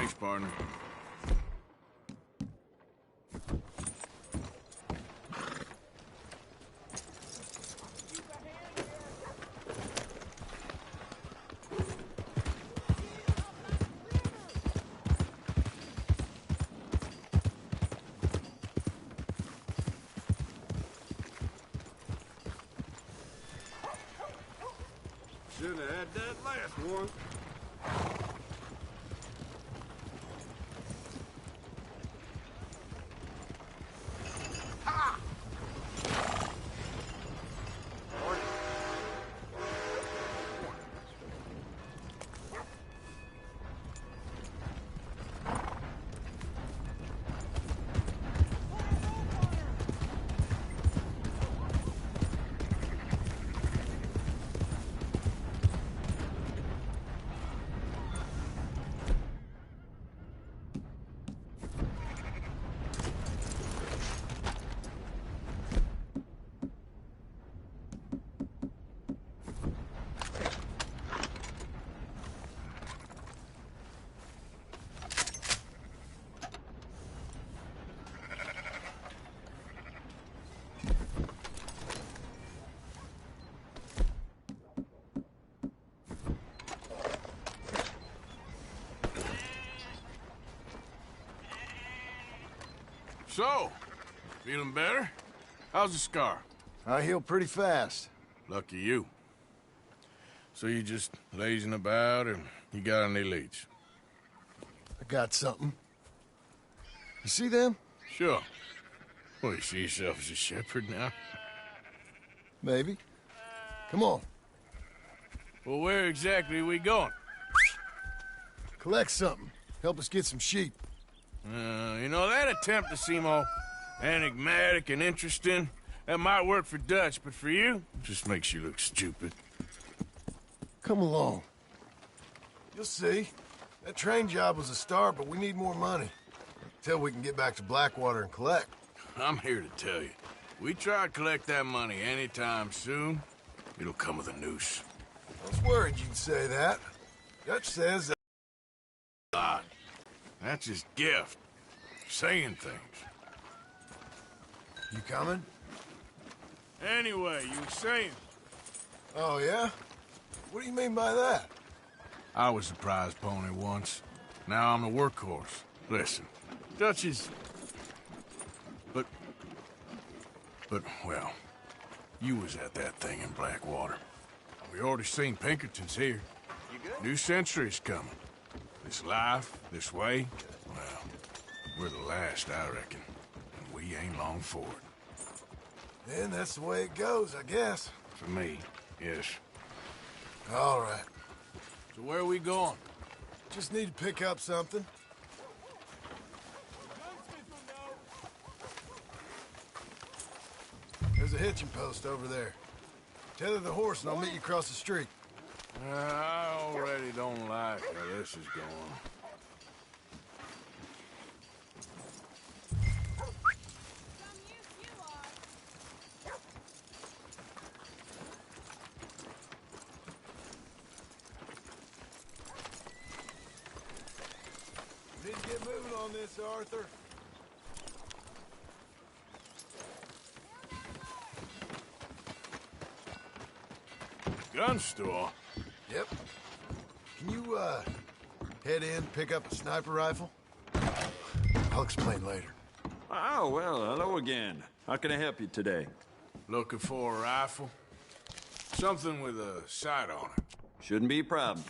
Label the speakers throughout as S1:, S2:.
S1: Thanks, partner. Should have had that last one. So, feeling better? How's the scar?
S2: I heal pretty fast.
S1: Lucky you. So you just lazing about, and you got any leads?
S2: I got something. You see them?
S1: Sure. Well, you see yourself as a shepherd now?
S2: Maybe. Come on.
S1: Well, where exactly are we going?
S2: Collect something. Help us get some sheep.
S1: You know, that attempt to seem all enigmatic and interesting, that might work for Dutch, but for you, it just makes you look stupid.
S2: Come along. You'll see. That train job was a start, but we need more money. Till we can get back to Blackwater and collect.
S1: I'm here to tell you, we try to collect that money anytime soon, it'll come with a noose.
S2: I was worried you'd say that. Dutch says that...
S1: That's his gift. Saying things.
S2: You coming?
S1: Anyway, you were saying.
S2: Oh, yeah? What do you mean by that?
S1: I was the prize pony once. Now I'm the workhorse. Listen, Dutch is... But, well, you was at that thing in Blackwater. We already seen Pinkertons here.
S3: You good?
S1: New century's coming. This life, this way, well, we're the last, I reckon. And we ain't long for it.
S2: Then that's the way it goes, I guess.
S1: For me, yes.
S2: All right.
S1: So where are we going?
S2: Just need to pick up something. There's a hitching post over there. Tether the horse and I'll meet you across the street.
S1: I already don't like where this is going.
S2: We need to get moving on this, Arthur.
S1: Gun store?
S2: Yep. Can you, head in, pick up a sniper rifle? I'll explain later.
S3: Oh, well, hello again. How can I help you today?
S1: Looking for a rifle? Something with a sight on it.
S3: Shouldn't be a problem.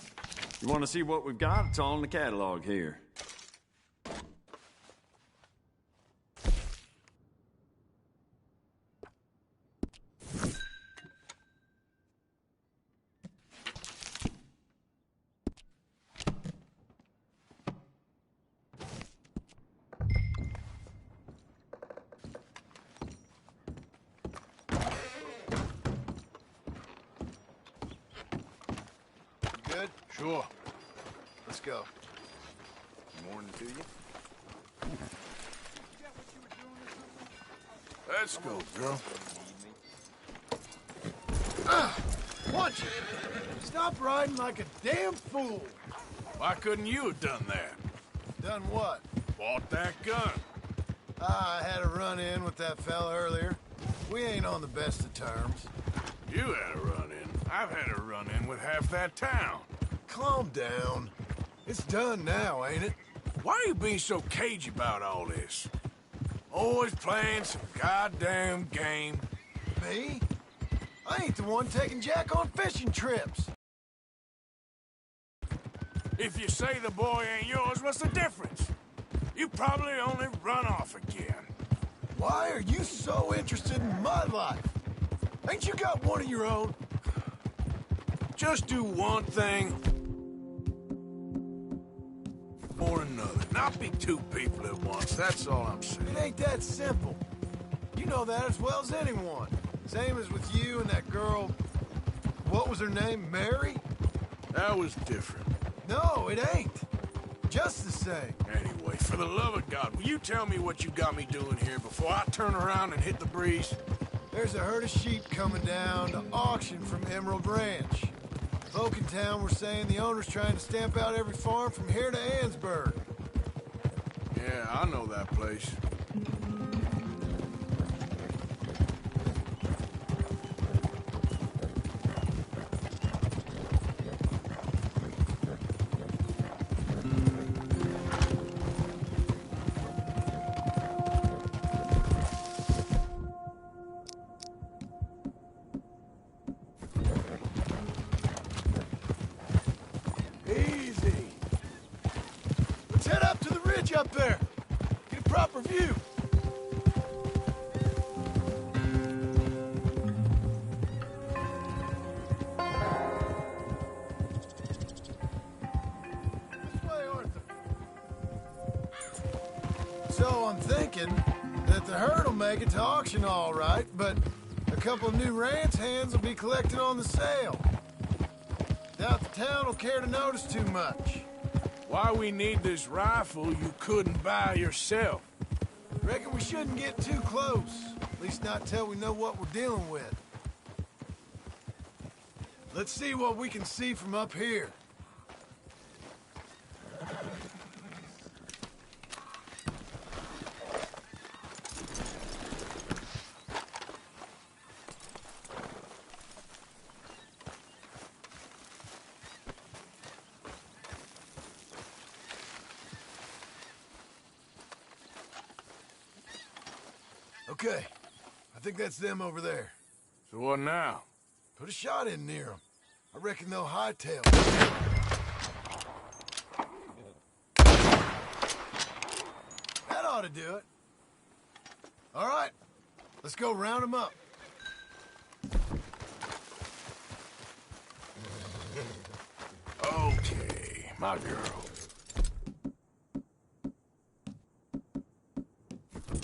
S3: You want to see what we've got? It's all in the catalog here.
S2: Good?
S1: Sure.
S2: Let's go.
S3: Morning to you.
S1: Let's go, girl.
S2: Watch it! Stop riding like a damn fool!
S1: Why couldn't you have done that?
S2: Done what?
S1: Bought that gun.
S2: I had a run-in with that fella earlier. We ain't on the best of terms.
S1: You had a run-in. I've had a run-in with half that town.
S2: Calm down. It's done now, ain't it?
S1: Why are you being so cagey about all this? Always playing some goddamn game.
S2: Me? I ain't the one taking Jack on fishing trips.
S1: If you say the boy ain't yours, what's the difference? You probably only run off again.
S2: Why are you so interested in my life? Ain't you got one of your own?
S1: Just do one thing or another. Not be two people at once, that's all I'm saying.
S2: It ain't that simple. You know that as well as anyone. Same as with you and that girl... What was her name? Mary?
S1: That was different.
S2: No, it ain't. Just the same.
S1: Anyway, for the love of God, will you tell me what you got me doing here before I turn around and hit the breeze?
S2: There's a herd of sheep coming down to auction from Emerald Ranch. Folk in town were saying the owner's trying to stamp out every farm from here to Ansburg.
S1: Yeah, I know that place.
S2: Easy. Let's head up to the ridge up there. Get a proper view. This way, Arthur. So I'm thinking that the herd will make it to auction all right, but a couple of new ranch hands will be collected on the sale. Doubt the town will care to notice too much.
S1: Why we need this rifle you couldn't buy yourself?
S2: Reckon we shouldn't get too close. At least not till we know what we're dealing with. Let's see what we can see from up here. Okay, I think that's them over there.
S1: So what now?
S2: Put a shot in near them. I reckon they'll hightail. That ought to do it. All right, let's go round them up.
S1: Okay, my girl.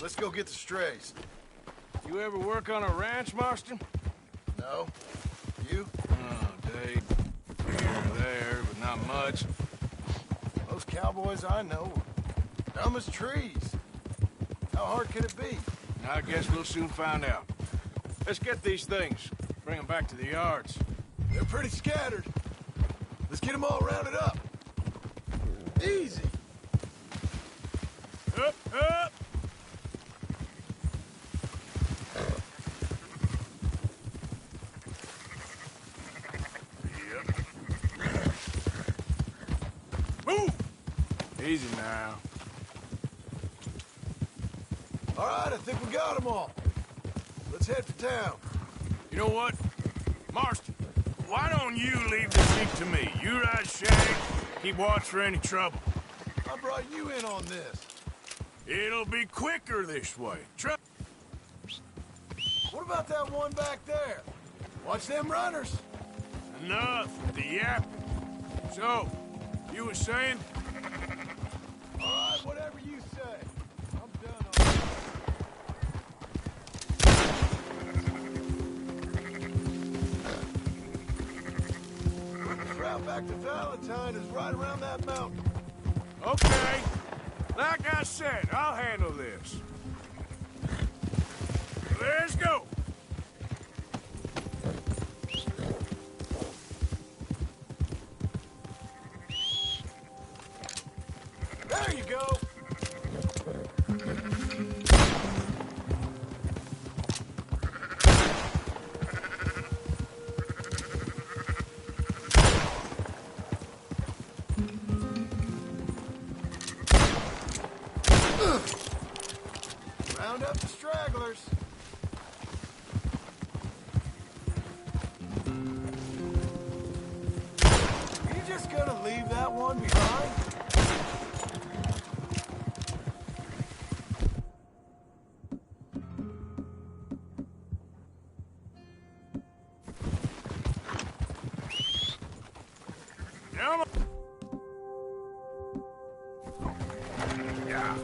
S2: Let's go get the strays.
S1: You ever work on a ranch, Marston?
S2: No? You?
S1: Oh, Dave. Here and there, but not much.
S2: Most cowboys I know are dumb as trees. How hard could it be?
S1: I guess we'll soon find out. Let's get these things. Bring them back to the yards.
S2: They're pretty scattered. Let's get them all rounded up. Easy.
S1: Up, up! Easy now.
S2: All right, I think we got them all. Let's head for town.
S1: You know what? Marston, why don't you leave the sheep to me? You ride shag, keep watch for any trouble.
S2: I brought you in on this.
S1: It'll be quicker this way.
S2: What about that one back there? Watch them runners.
S1: Enough with the yapping. So, you were saying?
S2: All right, whatever you say. I'm done on this. The route back to Valentine is right around that mountain.
S1: Okay. Like I said, I'll handle this. Let's go.
S2: There you go. Round up the stragglers. You just gonna leave that one behind?
S1: Come on. Yeah.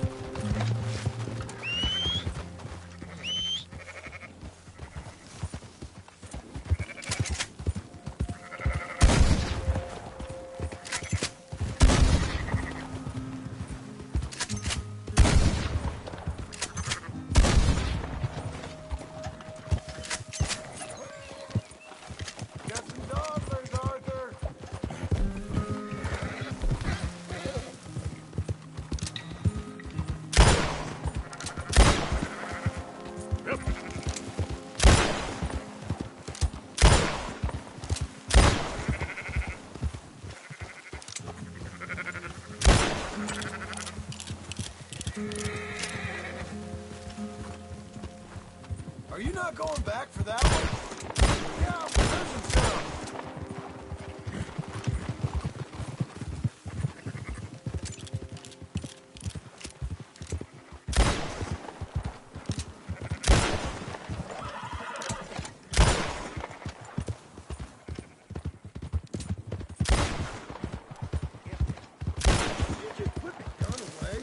S2: Got some dogglers, Arthur.
S1: Yep.
S2: Are you not going back for that one? Yeah, we're losing some. Did you put the gun away?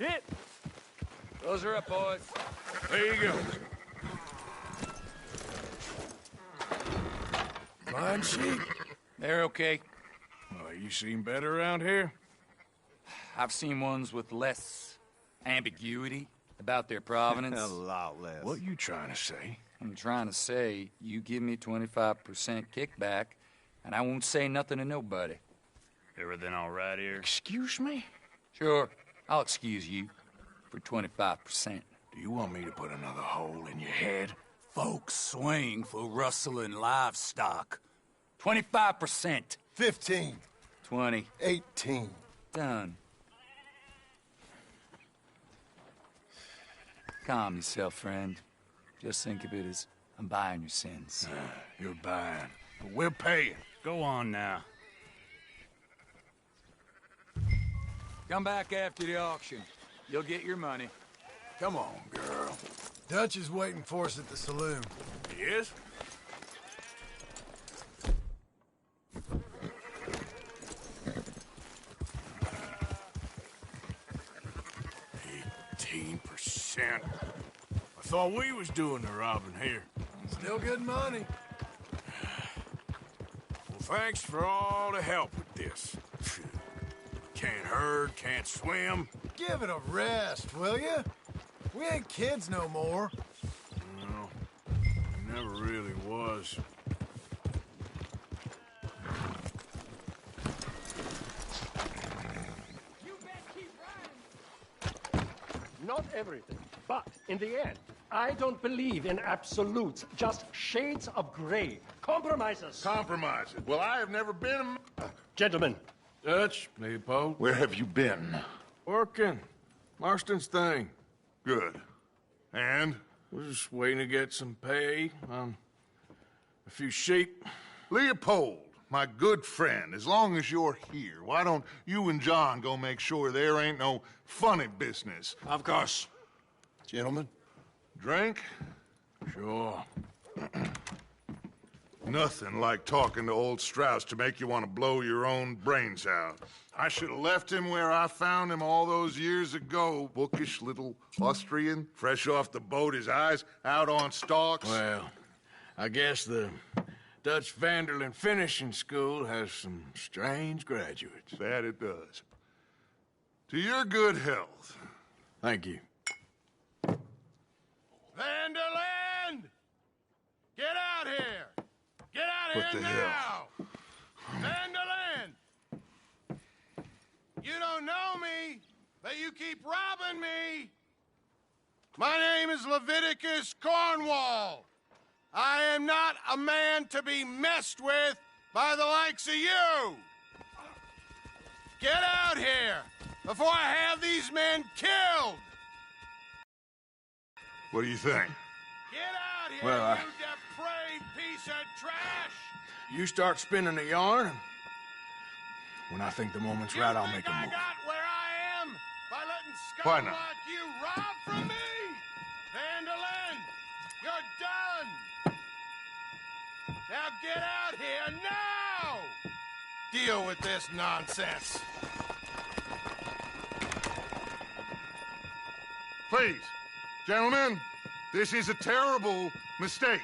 S4: Hit! Those are up, boys.
S1: There you go.
S2: Fine sheep.
S4: They're okay.
S1: Well, you seem better around here.
S4: I've seen ones with less ambiguity about their provenance.
S3: A lot less.
S1: What you trying to say?
S4: I'm trying to say, you give me 25% kickback, and I won't say nothing to nobody.
S5: Everything all right here?
S1: Excuse me?
S4: Sure, I'll excuse you for 25%.
S1: Do you want me to put another hole in your head?
S4: Folks swing for rustling livestock. 25%.
S2: 15.
S4: 20.
S2: 18.
S4: Done. Calm yourself, friend. Just think of it as I'm buying your sins.
S1: You're buying, but we're paying.
S5: Go on now.
S4: Come back after the auction. You'll get your money.
S1: Come on, girl.
S2: Dutch is waiting for us at the saloon.
S1: He is? $18%. I thought we was doing the robbing here.
S2: Still good money.
S1: Well, thanks for all the help with this. Can't herd, can't swim.
S2: Give it a rest, will you? We ain't kids no more.
S1: No, never really was.
S6: Not everything, but in the end, I don't believe in absolutes, just shades of gray. Compromises.
S7: Compromises. Well, I have never been
S6: Gentlemen,
S1: Dutch, Leopold.
S7: Where have you been?
S1: Working. Marston's thing.
S7: Good. And?
S1: We're just waiting to get some pay on a few sheep.
S7: Leopold, my good friend, as long as you're here, why don't you and John go make sure there ain't no funny business?
S1: Of course.
S2: Gentlemen.
S7: Drink?
S1: Sure.
S7: Nothing like talking to old Strauss to make you want to blow your own brains out. I should have left him where I found him all those years ago. Bookish little Austrian, fresh off the boat, his eyes out on stalks.
S1: Well, I guess the Dutch Vanderlyn Finishing School has some strange graduates.
S7: That it does. To your good health.
S1: Thank you.
S2: Vanderland! Get out here! Get out
S7: What
S2: here
S7: the
S2: now!
S7: hell?
S2: Vanderland! You don't know me, but you keep robbing me! My name is Leviticus Cornwall. I am not a man to be messed with by the likes of you! Get out here before I have these men killed!
S7: What do you think?
S2: Get out here,
S1: Well,
S2: you depraved piece of trash!
S1: You start spinning the yarn, and when I think the moment's right, I'll make a
S2: I
S1: move.
S2: got where I am by letting
S7: Why
S2: scum
S7: not?
S2: like you rob from me? Vanderlyn, you're done! Now get out here now! Deal with this nonsense.
S7: Please, gentlemen, this is a terrible mistake.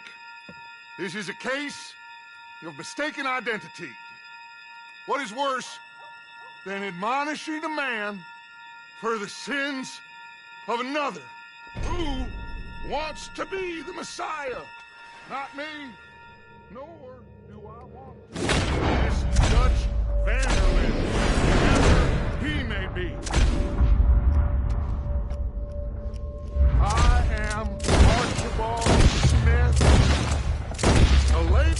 S7: This is a case of mistaken identity. What is worse than admonishing a man for the sins of another who wants to be the Messiah? Not me, nor do I want to be this Dutch Vanderlyn, whoever he may be. I am Archibald Smith, a late...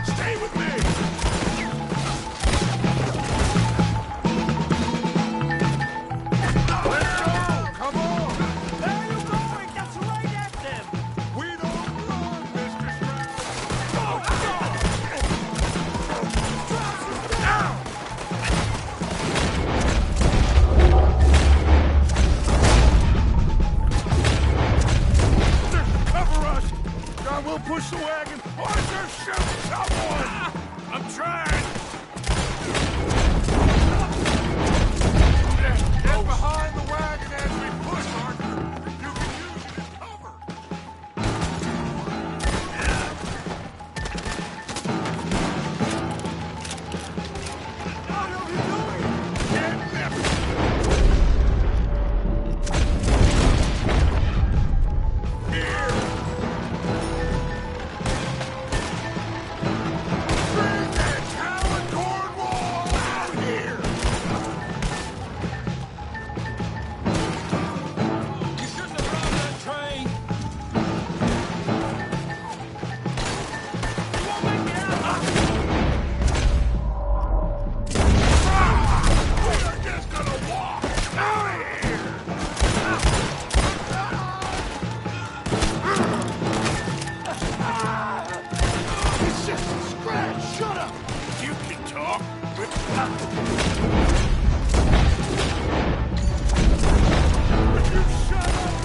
S7: Stay with me! Let's go! Come on!
S8: Where are you going? That's right at them!
S7: We don't run, Mr. Cover us! John, we'll push the wagon. Or just shoot someone!
S1: I'm trying!
S7: Get behind the wagon as we push, Arthur. You can use it as cover. What are you doing? Get left. Here. Bring that Talon Cornwall out here.
S8: You shouldn't have robbed that train! You won't make me out!
S7: We are just gonna walk out of here. It's just a scratch. Shut up.
S1: You can talk.
S7: Would you shut up?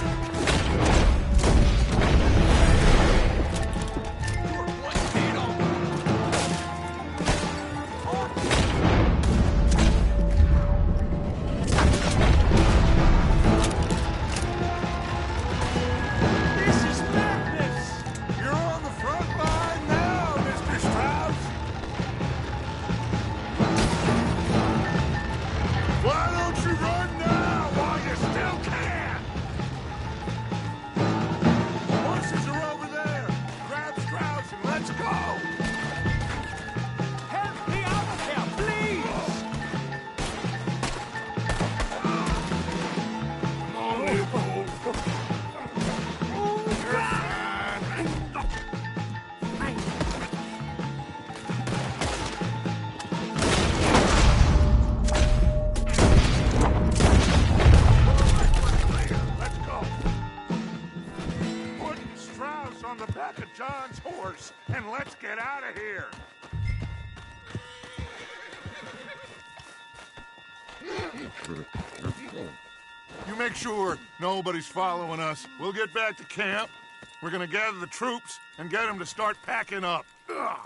S8: This is madness!
S7: You're on the front line now, Mr. Strauss. Why don't you run now while you still can? Horses are over there. Grab Strauss and let's go.
S8: Help me out of here, please!
S7: Let's go. Put Strauss on the back of John's horse and let's get out of here. You make sure nobody's following us. We'll get back to camp. We're gonna gather the troops and get them to start packing up. Ugh.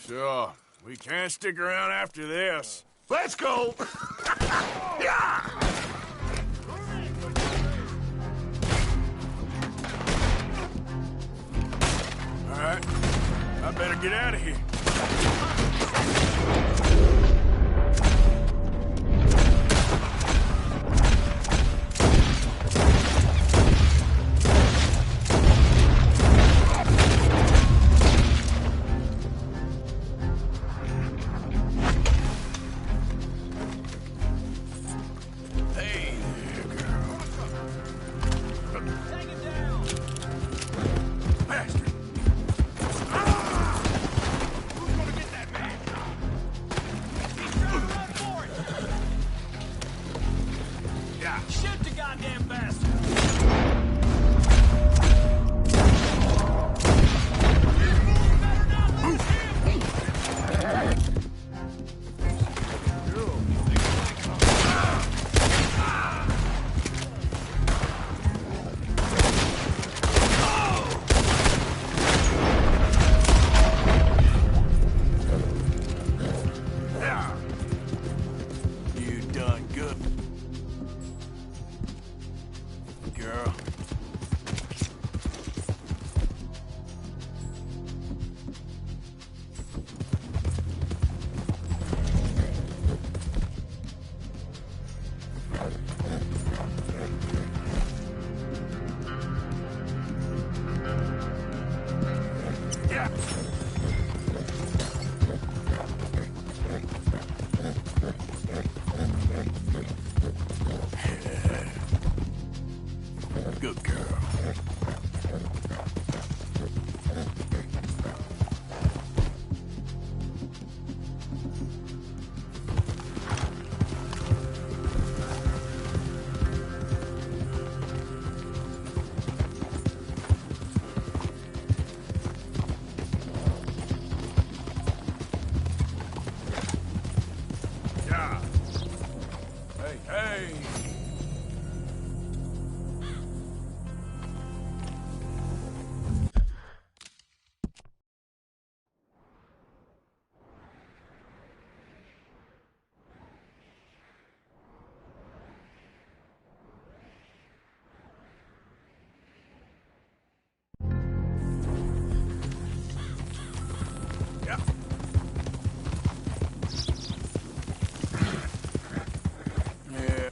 S1: Sure. We can't stick around after this.
S7: Let's go! Yeah!
S1: All right. I better get out of here. Hey there, girl.
S8: Take it down!
S1: Bastard.
S8: Who's gonna get that man? He's trying to run for it!
S1: Yeah.
S8: Shoot the goddamn bastard! Better not lose him!
S1: Yeah. You done good, girl. Yeah. Good girl. Yeah. Hey, hey. Yeah. Yeah.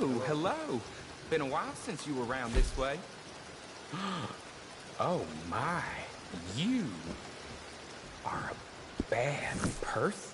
S9: Oh, hello. Been a while since you were around this way. Oh my, you are a bad person.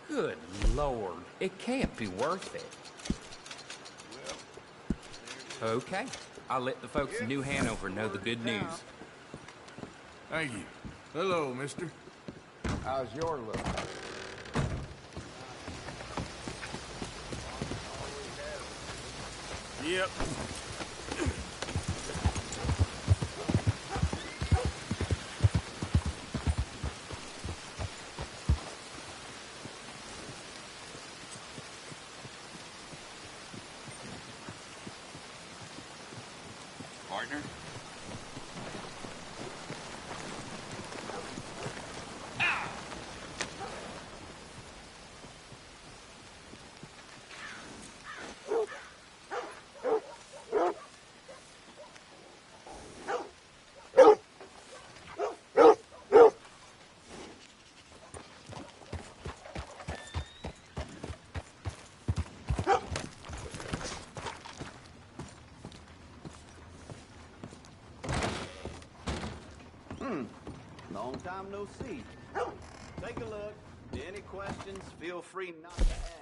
S9: Good Lord, it can't be worth it. Okay, I'll let the folks in New Hanover know the good news.
S1: Thank you. Hello, mister.
S2: How's your look?
S1: Yep.
S4: Partner?
S3: Long time no see. Take a look. Any questions, feel free not to ask.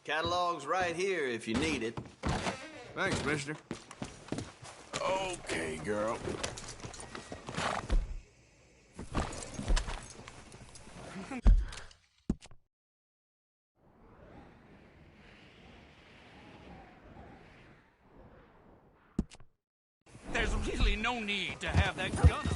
S3: Catalog's right here if you need it.
S1: Thanks, mister. Okay, girl.
S8: There's really no need to have that gun up.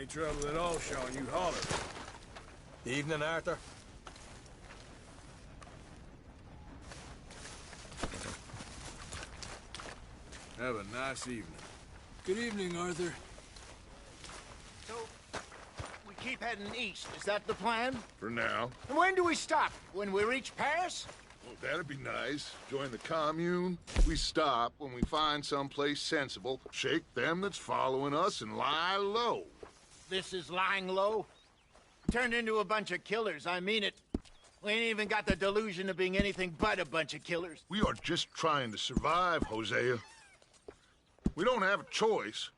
S1: any trouble at all, Sean, you holler.
S10: Evening, Arthur.
S1: Have a nice evening.
S10: Good evening, Arthur.
S11: So, we keep heading east. Is that the plan?
S7: For now.
S11: And when do we stop? When we reach Paris?
S7: Well, that'd be nice. Join the commune. We stop when we find someplace sensible, shake them that's following us, and lie low.
S11: This is lying low? Turned into a bunch of killers, I mean it. We ain't even got the delusion of being anything but a bunch of killers.
S7: We are just trying to survive, Hosea. We don't have a choice.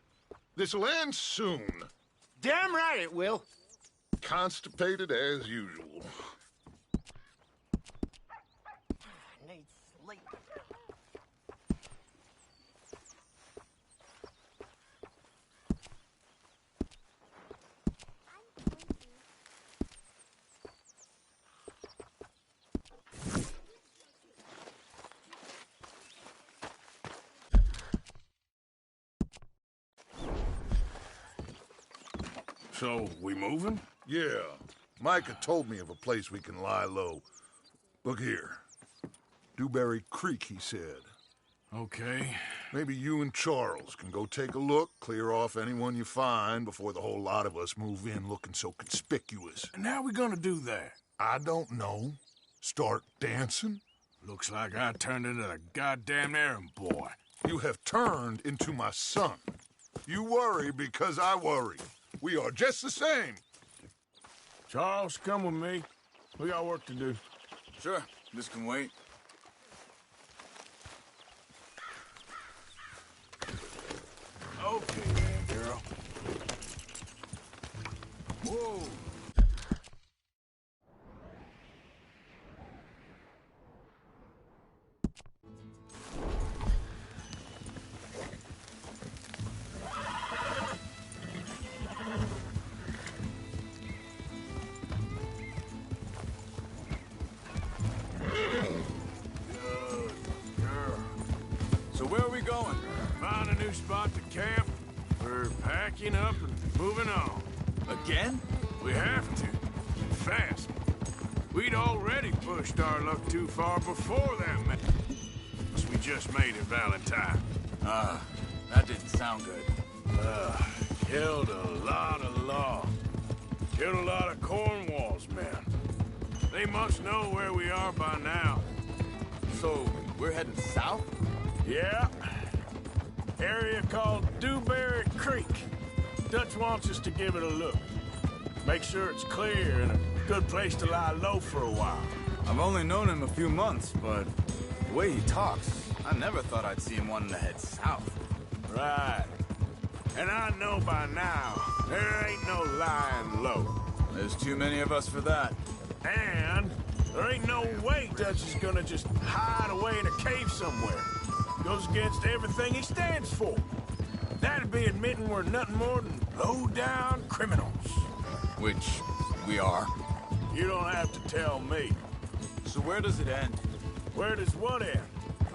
S7: This'll end soon.
S11: Damn right it will.
S7: Constipated as usual.
S11: Need sleep.
S1: So, we moving?
S7: Yeah. Micah told me of a place we can lie low. Look here. Dewberry Creek, he said.
S1: Okay.
S7: Maybe you and Charles can go take a look, clear off anyone you find before the whole lot of us move in looking so conspicuous.
S1: And how we gonna do that?
S7: I don't know. Start dancing?
S1: Looks like I turned into the goddamn errand boy.
S7: You have turned into my son. You worry because I worry. We are just the same.
S1: Charles, come with me. We got work to do.
S10: Sure, this can wait.
S1: Okay, then, girl.
S10: Whoa!
S1: Find a new spot to camp. We're packing up and moving on.
S10: Again?
S1: We have to. Fast. We'd already pushed our luck too far before that man. We just made it Valentine.
S10: That didn't sound good.
S1: Killed a lot of law. Killed a lot of Cornwall's men. They must know where we are by now.
S10: So, we're heading south?
S1: Yeah. Area called Dewberry Creek. Dutch wants us to give it a look. Make sure it's clear and a good place to lie low for a while.
S10: I've only known him a few months, but the way he talks, I never thought I'd see him wanting to head south.
S1: Right. And I know by now, there ain't no lying low.
S10: There's too many of us for that.
S1: And there ain't no way Dutch is gonna just hide away in a cave somewhere. Goes against everything he stands for. That'd be admitting we're nothing more than low-down criminals.
S10: Which we are.
S1: You don't have to tell me.
S10: So where does it end?
S1: Where does what end?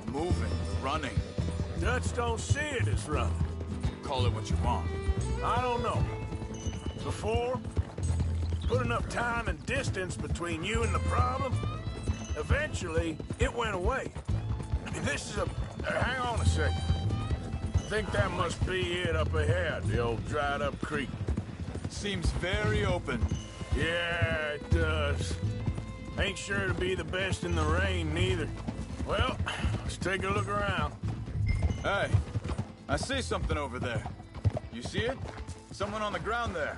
S10: Moving, running.
S1: Dutch don't see it as running.
S10: Call it what you want.
S1: I don't know. Before, put enough time and distance between you and the problem, eventually it went away. I mean, this is a... hang on a second. I think that must be it up ahead, the old dried-up creek.
S10: Seems very open.
S1: Yeah, it does. Ain't sure to be the best in the rain, neither. Well, let's take a look around.
S10: Hey, I see something over there. You see it? Someone on the ground there.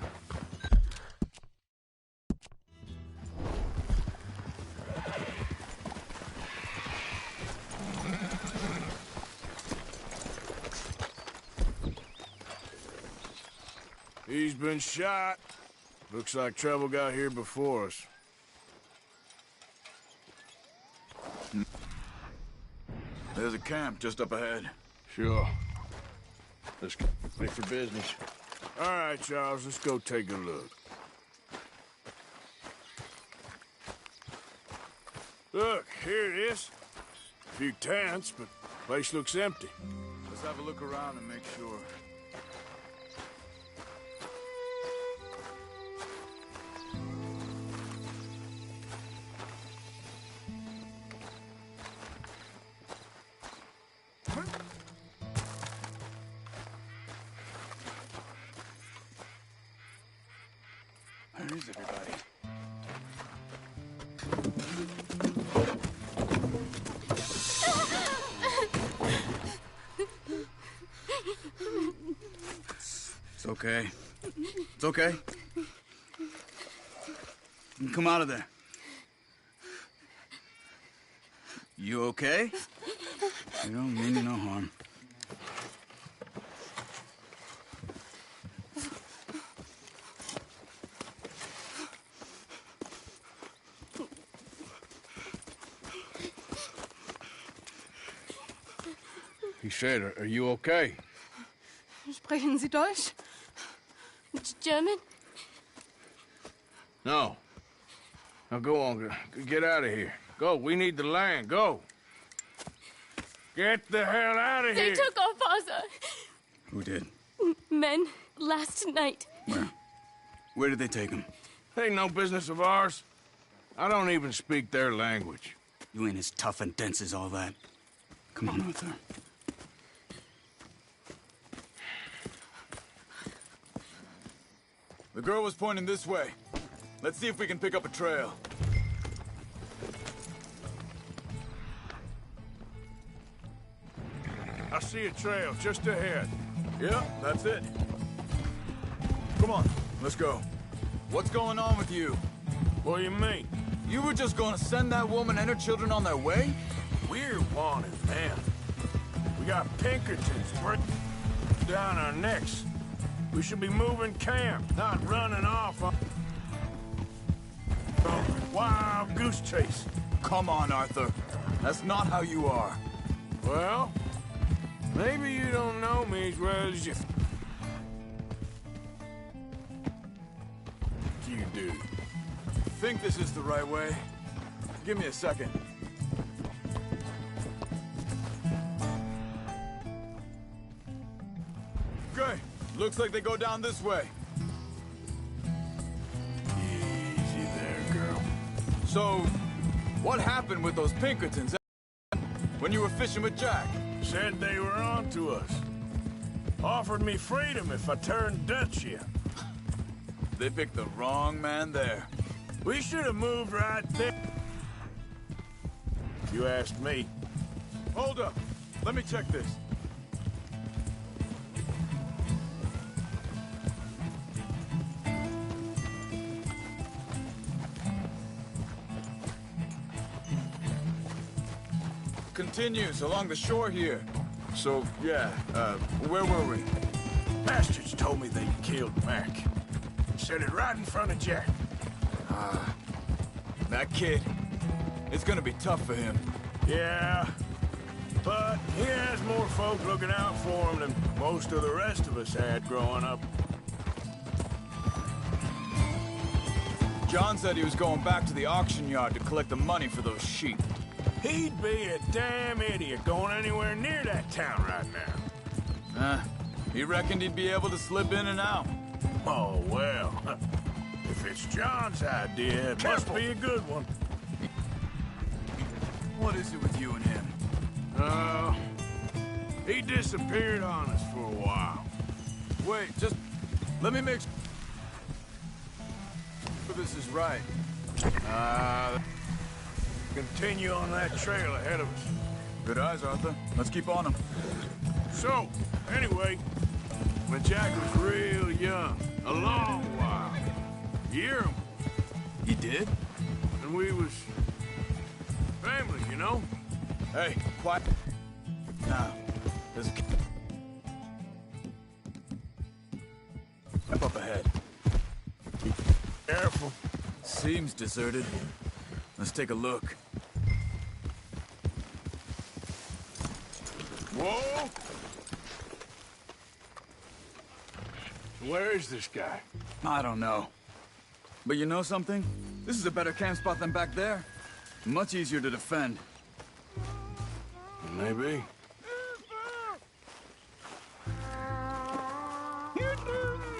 S1: He's been shot. Looks like trouble got here before us.
S10: There's a camp just up ahead.
S1: Sure. Let's wait for business. All right, Charles, let's go take a look. Look, here it is. A few tents, but the place looks empty.
S10: Let's have a look around and make sure. Where is everybody? It's okay. It's okay. Come out of there. You okay? You don't mean you no harm.
S2: He said, are you okay?
S12: Sprechen Sie Deutsch? German?
S2: No. Now go on, get out of here. Go, we need the land, go. Get the hell out of here!
S12: They took our father.
S10: Who did?
S12: Men, last night.
S10: Where? Where did they take him?
S2: Ain't no business of ours. I don't even speak their language.
S10: You ain't as tough and dense as all that. Come on, Arthur. The girl was pointing this way. Let's see if we can pick up a trail.
S2: I see a trail just ahead.
S10: Yeah, that's it. Come on, let's go. What's going on with you?
S2: What do you mean?
S10: You were just going to send that woman and her children on their way?
S2: We're wanted, man. We got Pinkertons right down our necks. We should be moving camp, not running off on a wild goose chase.
S10: Come on, Arthur. That's not how you are.
S2: Well, maybe you don't know me as well as you do.
S10: Think this is the right way? Give me a second. Okay, looks like they go down this way.
S2: Easy there, girl.
S10: So, what happened with those Pinkertons when you were fishing with Jack?
S2: Said they were on to us. Offered me freedom if I turned Dutch yet.
S10: They picked the wrong man there.
S2: We should have moved right there. If you asked me.
S10: Hold up. Let me check this. Continues along the shore here. So, yeah, where were we?
S2: Bastards told me they killed Mac. Said it right in front of Jack.
S10: That kid. It's gonna be tough for him.
S2: Yeah, but he has more folk looking out for him than most of the rest of us had growing up.
S10: John said he was going back to the auction yard to collect the money for those sheep.
S2: He'd be a damn idiot going anywhere near that town right now.
S10: He reckoned he'd be able to slip in and out.
S2: Oh, well. If it's John's idea, it must be a good one.
S10: What is it with you and him?
S2: He disappeared on us for a while.
S10: Wait, just let me make sure this is right.
S2: Continue on that trail ahead of us.
S10: Good eyes, Arthur. Let's keep on him.
S2: So, anyway, when Jack was real young, a long while, you hear him?
S10: He did?
S2: And we was family, you know?
S10: Hey, quiet. Now, there's a camp up ahead.
S2: Be careful.
S10: Seems deserted. Let's take a look.
S2: Whoa! Where is this guy?
S10: I don't know. But you know something? This is a better camp spot than back there. Much easier to defend.
S2: Maybe.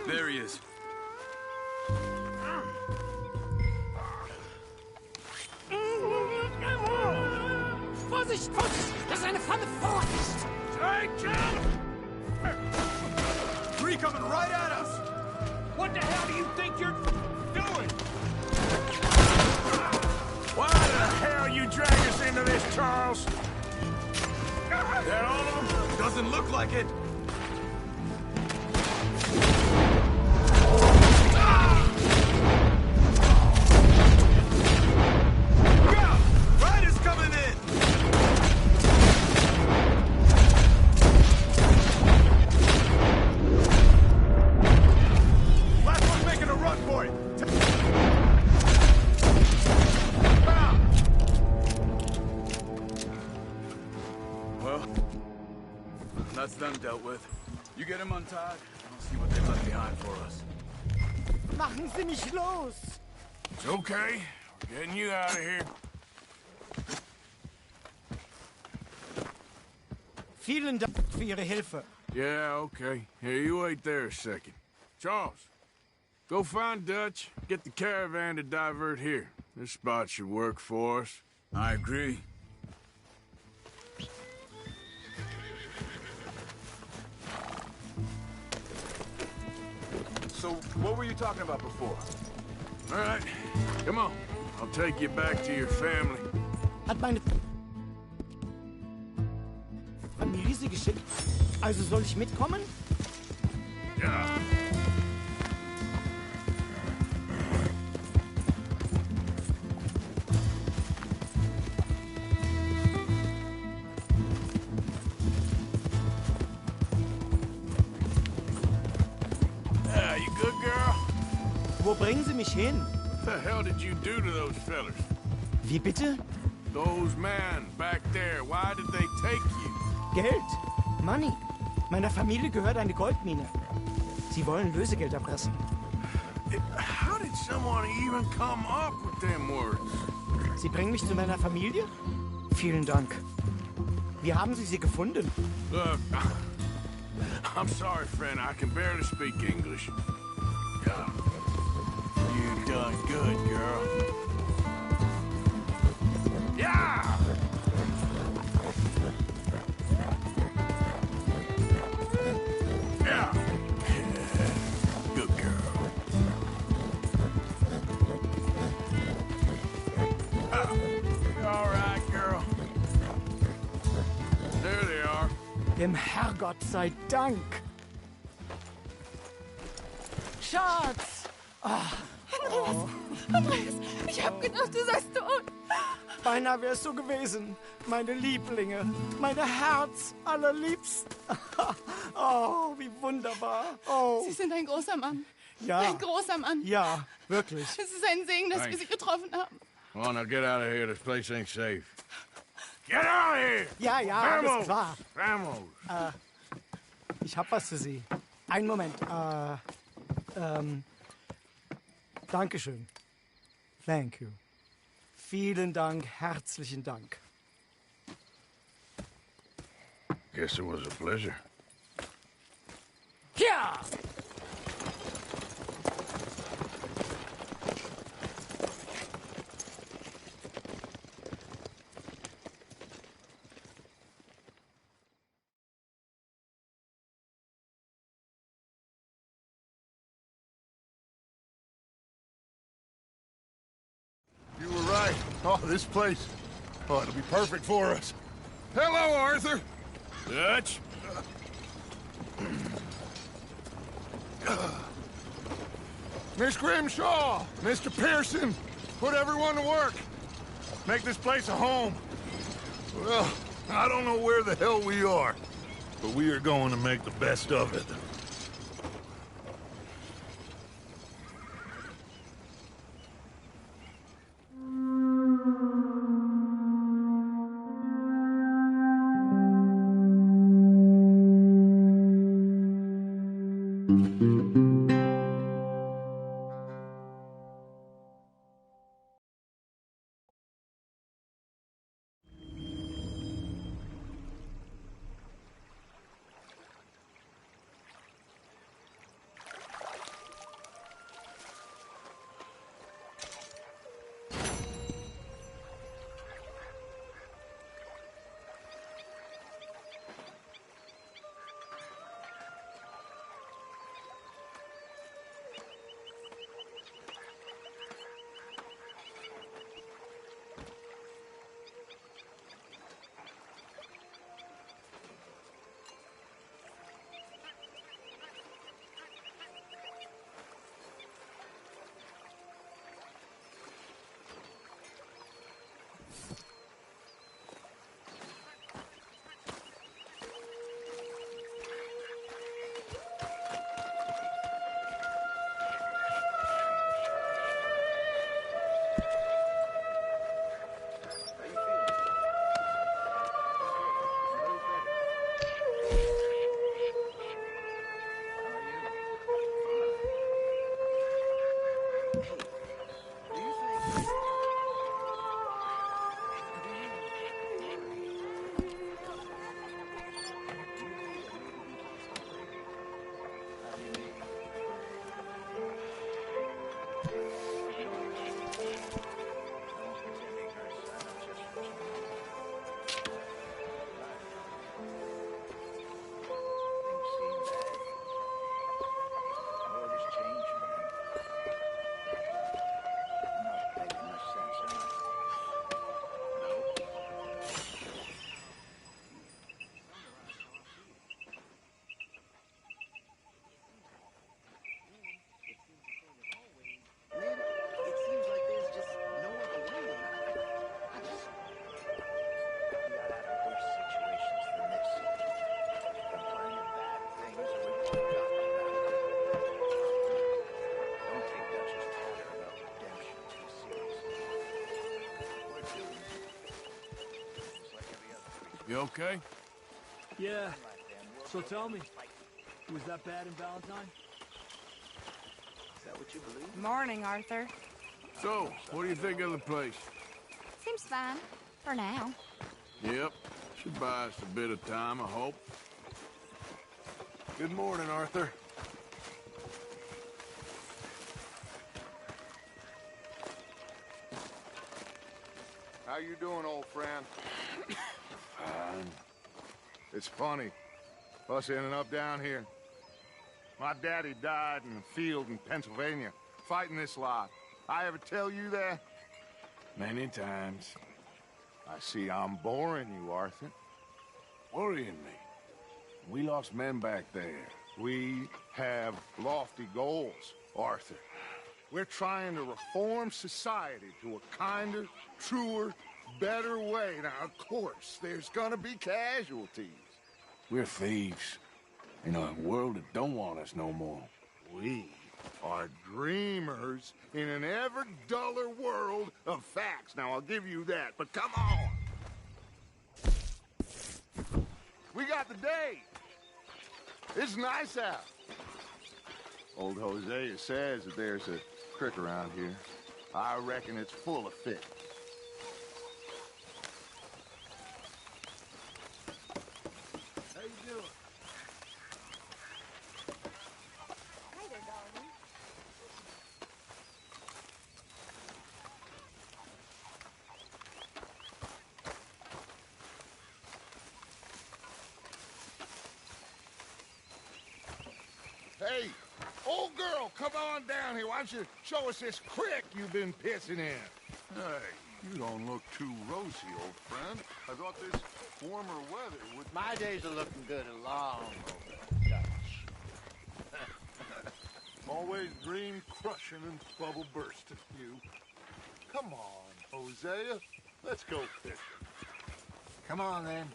S10: There he is.
S8: Vorsicht, Vorsicht! Das ist eine Falle! Vorsicht!
S2: Hey, John!
S10: Three coming right at us!
S8: What the hell do you think you're... doing?
S1: Why the hell you drag us into this, Charles? That all of them?
S10: Doesn't look like it. Riders coming in!
S8: Last one's making a run for it.
S10: Well, that's them dealt with. You get them untied, I'll see what they left behind for us.
S11: Machen Sie mich los!
S1: It's okay. We're getting you out of here.
S11: Vielen Dank für Ihre Hilfe.
S1: Yeah, okay. Here, you wait there a second. Charles, go find Dutch. Get the caravan to divert here. This spot should work for us.
S10: I agree. So, what were you talking about before?
S1: All right, come on. I'll take you back to your family.
S11: Hat meine Familie Sie geschickt? Also soll ich mitkommen?
S1: Ja. You good, girl?
S11: Wo bringen Sie mich hin?
S1: What the hell did you do to those fellers?
S11: Wie bitte?
S1: Those men back there, why did they take you?
S11: Geld. Money. Meiner Familie gehört eine Goldmine. Sie wollen Lösegeld erpressen.
S1: How did someone even come up with them words?
S11: Sie bringen mich zu meiner Familie? Vielen Dank. Wie haben Sie sie gefunden?
S1: Look, I'm sorry, friend. I can barely speak English. Yeah. You done good, girl. Yeah! Yeah! Good girl. You all right, girl? There they are.
S11: Dem Herrgott sei Dank. Schatz!
S12: Andreas, ich hab gedacht, du seist tot.
S11: Beinahe wärst du gewesen. Meine Lieblinge. Meine Herz allerliebsten. Oh, wie wunderbar. Oh.
S12: Sie sind ein großer Mann.
S11: Ja.
S12: Ein großer Mann.
S11: Ja, wirklich.
S12: Es ist ein Segen, dass wir Sie getroffen haben.
S1: Come on, now get out of here. This place ain't safe. Get out of here!
S11: Ja, ja, alles klar.
S1: Vamos!
S11: Ich hab was für Sie. Einen Moment. Dankeschön. Thank you. Vielen Dank, herzlichen Dank.
S1: Guess it was a pleasure.
S11: Ja!
S7: You were right. Oh, this place. Oh, it'll be perfect for us. Hello, Arthur.
S1: Dutch?
S7: Miss Grimshaw, Mr. Pearson, put everyone to work. Make this place a home.
S1: Well, I don't know where the hell we are, but we are going to make the best of it. You okay?
S10: Yeah. So tell me, was that bad in Valentine?
S3: Is that what you believe?
S12: Morning, Arthur.
S1: So, what do you think of the place?
S12: Seems fine. For now.
S1: Yep. Should buy us a bit of time, I hope.
S2: Good morning, Arthur.
S7: How you doing, old friend?
S1: Fine.
S7: It's funny, us ending up down here. My daddy died in the field in Pennsylvania, fighting this lot. I ever tell you that?
S1: Many times.
S7: I see I'm boring you, Arthur.
S1: Worrying me. We lost men back there.
S7: We have lofty goals, Arthur. We're trying to reform society to a kinder, truer, better way. Now, of course, there's gonna be casualties.
S1: We're thieves. In a world that don't want us no more.
S7: We are dreamers in an ever duller world of facts. Now, I'll give you that, but come on. We got the day. It's nice out. Old Hosea says that there's a creek around here. I reckon it's full of fish.
S2: How you doing?
S12: Hey there, darling.
S7: Hey, old girl, come on down here. Why don't you show us this creek you've been pissing in?
S2: Hey, you don't look too rosy, old friend. I thought this warmer weather would...
S11: My days are looking good along over Dutch.
S2: Always dream crushing and bubble bursting, you. Come on, Hosea. Let's go fishing.
S11: Come on, then.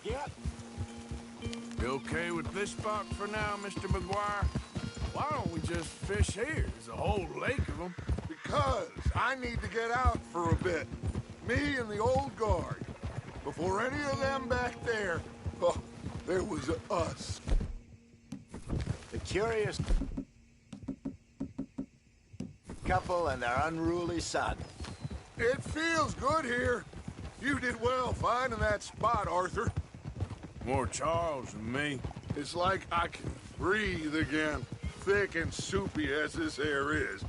S11: Yep.
S1: You okay with this spot for now, Mr. McGuire? Why don't we just fish here? There's a whole lake of them.
S7: Because I need to get out for a bit. Me and the old guard. Before any of them back there, oh, there was us.
S11: The curious couple and their unruly son.
S7: It feels good here. You did well finding that spot, Arthur.
S1: More Charles than me.
S7: It's like I can breathe again, thick and soupy as this air is.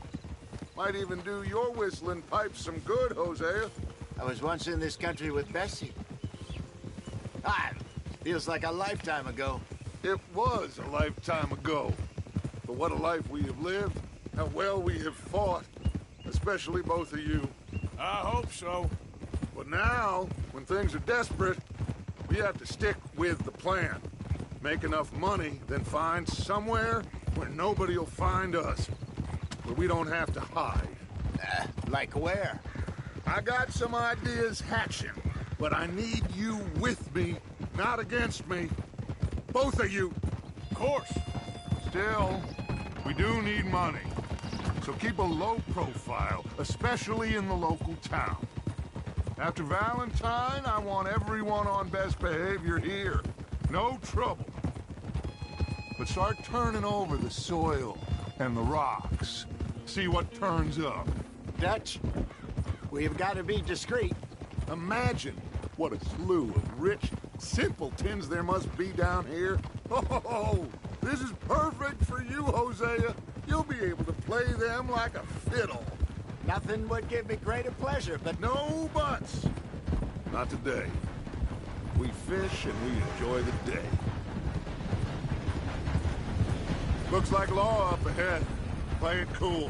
S7: Might even do your whistling pipes some good, Hosea.
S11: I was once in this country with Bessie. Ah, feels like a lifetime ago.
S7: It was a lifetime ago. But what a life we have lived. How well we have fought. Especially both of you.
S1: I hope so.
S7: But now, when things are desperate, we have to stick with the plan. Make enough money, then find somewhere where nobody will find us. Where we don't have to hide.
S11: Like where?
S7: I got some ideas hatching, but I need you with me, not against me. Both of you.
S1: Of course.
S7: Still, we do need money. So keep a low profile, especially in the local town. After Valentine, I want everyone on best behavior here. No trouble. But start turning over the soil and the rocks. See what turns up.
S11: Dutch, we've got to be discreet.
S7: Imagine what a slew of rich simpletons there must be down here. Oh, this is perfect for you, Hosea. You'll be able to play them like a fiddle.
S11: Nothing would give me greater pleasure, but...
S7: No buts. Not today. We fish and we enjoy the day. Looks like law up ahead. Play it cool.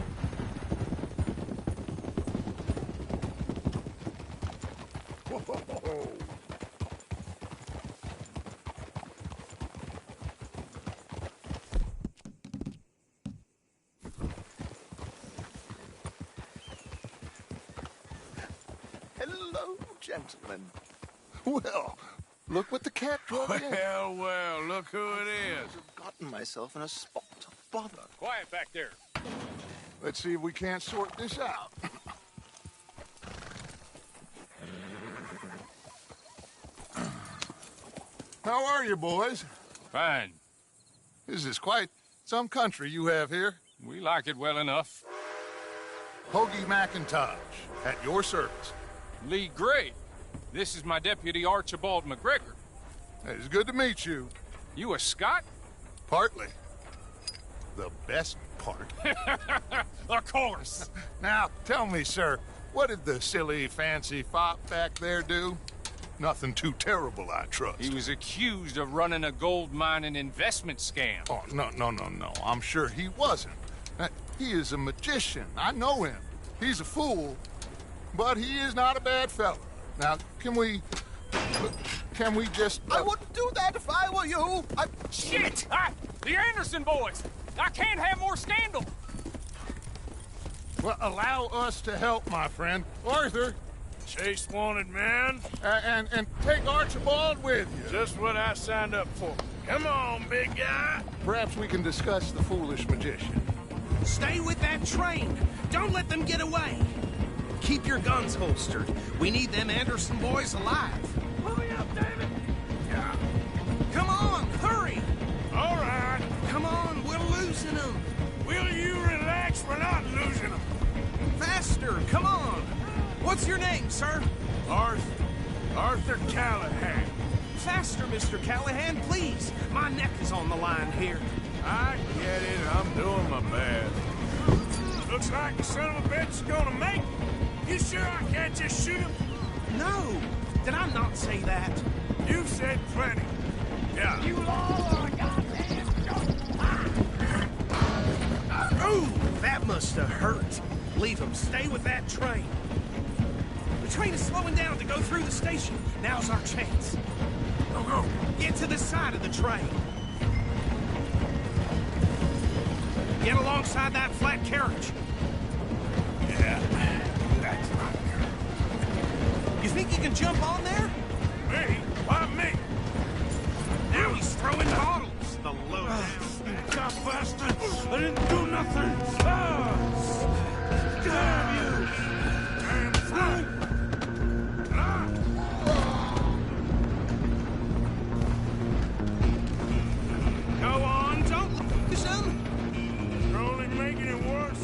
S7: Whoa.
S11: gentlemen.
S7: Well, look what the cat drug in.
S1: Well, look who it is.
S11: I've gotten myself in a spot of bother.
S6: Quiet back there.
S7: Let's see if we can't sort this out. How are you, boys?
S6: Fine.
S7: This is quite some country you have here.
S6: We like it well enough.
S7: Hoagie McIntosh, at your service.
S6: Lee Gray. This is my deputy Archibald McGregor.
S7: It's good to meet you.
S6: You a Scot?
S7: Partly. The best part.
S6: Of course.
S7: Now, tell me, sir, what did the silly, fancy fop back there do? Nothing too terrible, I trust.
S6: He was accused of running a gold mining investment scam.
S7: Oh, no. I'm sure he wasn't. He is a magician. I know him. He's a fool, but he is not a bad fellow. Now, can we just...
S11: I wouldn't do that if I were you.
S6: Shit! The Anderson boys! I can't have more scandal!
S7: Well, allow us to help, my friend. Arthur.
S1: Chase wanted man.
S7: And take Archibald with you.
S1: Just what I signed up for. Come on, big guy.
S7: Perhaps we can discuss the foolish magician.
S13: Stay with that train. Don't let them get away. Keep your guns holstered. We need them Anderson boys alive.
S1: Hurry up, David. Yeah.
S13: Come on, hurry.
S1: All right.
S13: Come on, we're losing them.
S1: Will you relax? We're not losing them.
S13: Faster, come on. What's your name, sir?
S1: Arthur Callahan.
S13: Faster, Mr. Callahan, please. My neck is on the line here.
S1: I get it. I'm doing my best. Looks like the son of a bitch is gonna make it. You sure I can't just shoot him?
S13: No. Did I not say that?
S1: You said plenty. Yeah.
S13: You all are a goddamn joke. Ooh, that must have hurt. Leave him. Stay with that train. The train is slowing down to go through the station. Now's our chance. Go. Get to the side of the train. Get alongside that flat carriage.
S1: Yeah, that's not good.
S13: You think you can jump on there?
S1: Me? Why me?
S13: Now he's throwing bottles. The load.
S1: God bastard! I didn't do nothing! Damn you! Damn fool!
S13: Go on, don't lose him.
S1: You're only making it worse.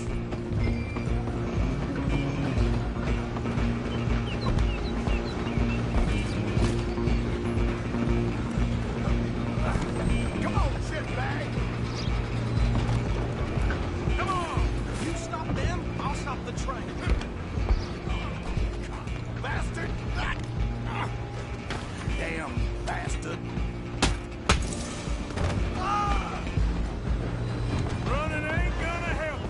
S11: Come on, shitbag.
S13: Come on. You stop them, I'll stop the train.
S11: Bastard.
S1: Damn bastard. Running ain't gonna help.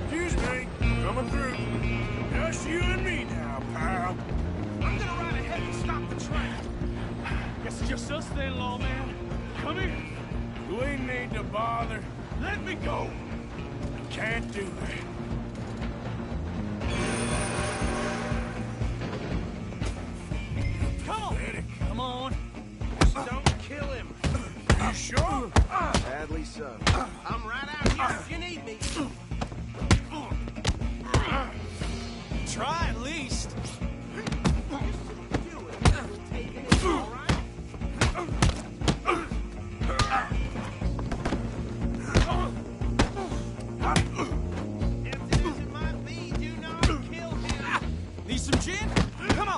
S1: Excuse me, coming through. Just you and me now, pal.
S13: I'm gonna ride ahead and stop the train.
S6: Guess it's just us then, lawman. Come here.
S1: We need to bother.
S6: Let me go.
S1: Can't do that.
S13: Come on.
S6: Come on.
S13: Don't kill him.
S1: You sure?
S11: Sadly so.
S13: I'm right out here if you need me. Try at least. Taking it, all right? Empty as it might be, do not kill him. Need some gin? Come on.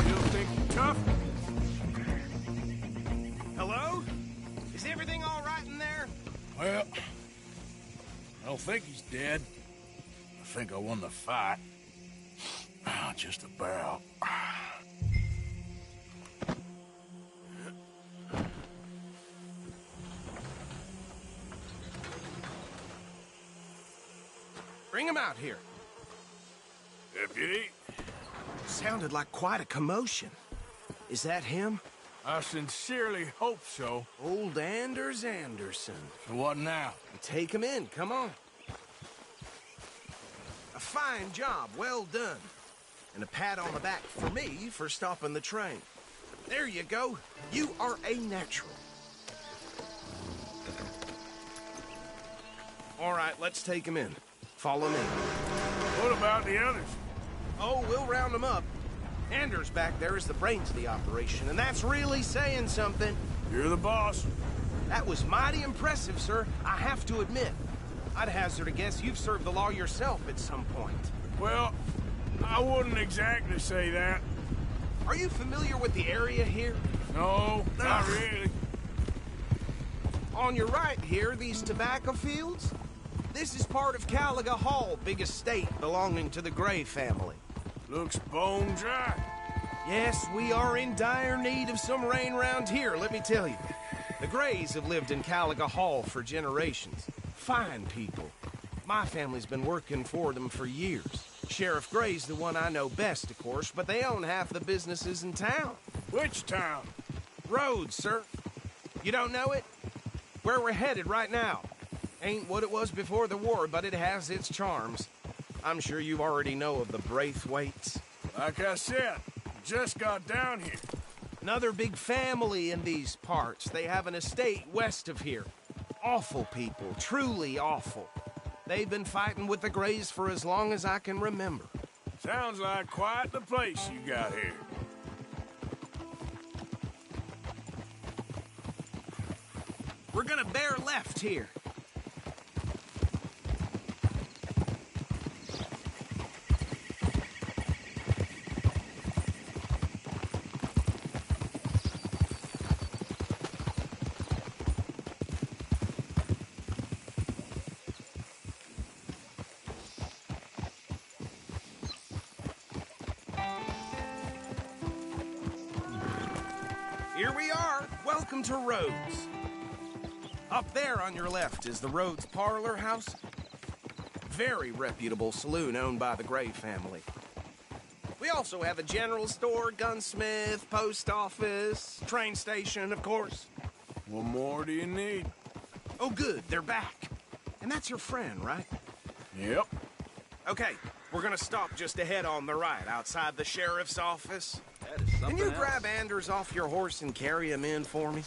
S1: You think you're tough?
S13: Hello? Is everything all right in there?
S1: Well, I don't think he's dead. I think I won the fight. Just about.
S13: Bring him out here.
S1: Deputy?
S13: Sounded like quite a commotion. Is that him?
S1: I sincerely hope so.
S13: Old Anders Anderson.
S1: So what now?
S13: Take him in, come on. A fine job, well done. And a pat on the back for me for stopping the train. There you go. You are a natural. All right, let's take him in. Follow me.
S1: What about the others?
S13: Oh, we'll round them up. Anders back there is the brains of the operation, and that's really saying something.
S1: You're the boss.
S13: That was mighty impressive, sir. I have to admit. I'd hazard a guess you've served the law yourself at some point.
S1: Well, I wouldn't exactly say that.
S13: Are you familiar with the area here?
S1: No, not really.
S13: On your right here, these tobacco fields? This is part of Caliga Hall, big estate belonging to the Gray family.
S1: Looks bone dry.
S13: Yes, we are in dire need of some rain round here, let me tell you. The Grays have lived in Caliga Hall for generations. Fine people. My family's been working for them for years. Sheriff Gray's the one I know best, of course, but they own half the businesses in town.
S1: Which town?
S13: Rhodes, sir. You don't know it? Where we're headed right now. Ain't what it was before the war, but it has its charms. I'm sure you already know of the Braithwaites.
S1: Like I said, just got down here.
S13: Another big family in these parts. They have an estate west of here. Awful people, truly awful. They've been fighting with the Grays for as long as I can remember.
S1: Sounds like quite the place you got here.
S13: We're gonna bear left here. Here we are. Welcome to Rhodes. Up there on your left is the Rhodes Parlor House. Very reputable saloon owned by the Gray family. We also have a general store, gunsmith, post office, train station, of course.
S1: What more do you need?
S13: Oh, good. They're back. And that's your friend, right?
S1: Yep.
S13: Okay, we're gonna stop just ahead on the right, outside the sheriff's office.
S3: That is something
S13: Can you
S3: else.
S13: grab Anders off your horse and carry him in for me?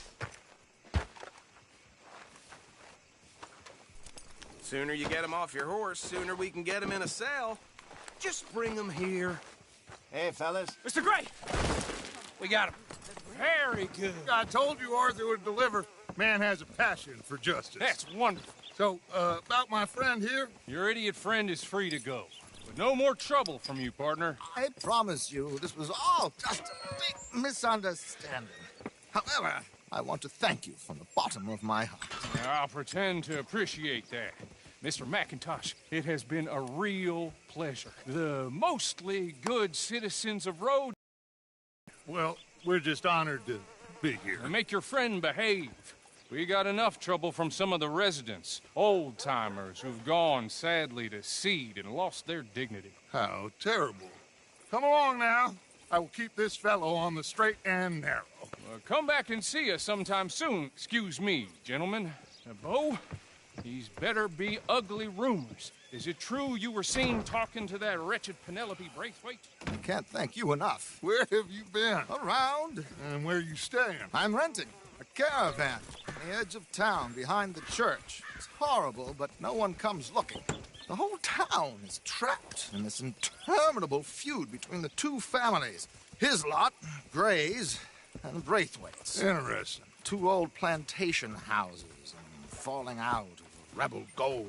S13: Sooner you get him off your horse, sooner we can get him in a cell. Just bring him here.
S11: Hey, fellas.
S8: Mr. Gray! We got him. Very good.
S7: I told you Arthur would deliver. Man has a passion for justice.
S8: That's wonderful.
S7: So, about my friend here?
S5: Your idiot friend is free to go. But no more trouble from you, partner.
S14: I promise you, this was all just a big misunderstanding. However, I want to thank you from the bottom of my heart.
S5: I'll pretend to appreciate that. Mr. McIntosh, it has been a real pleasure. The mostly good citizens of Rhodes.
S7: Well, we're just honored to be here.
S5: Now make your friend behave. We got enough trouble from some of the residents, old-timers who've gone, sadly, to seed and lost their dignity.
S7: How terrible. Come along now. I will keep this fellow on the straight and narrow.
S5: Come back and see us sometime soon. Excuse me, gentlemen. Bo, these better be ugly rumors. Is it true you were seen talking to that wretched Penelope Braithwaite?
S14: I can't thank you enough.
S7: Where have you been?
S14: Around.
S7: And where are you staying?
S14: I'm renting a caravan on the edge of town behind the church. It's horrible, but no one comes looking. The whole town is trapped in this interminable feud between the two families. His lot, Gray's, and Braithwaite's.
S7: Interesting.
S14: Two old plantation houses and falling out over rebel gold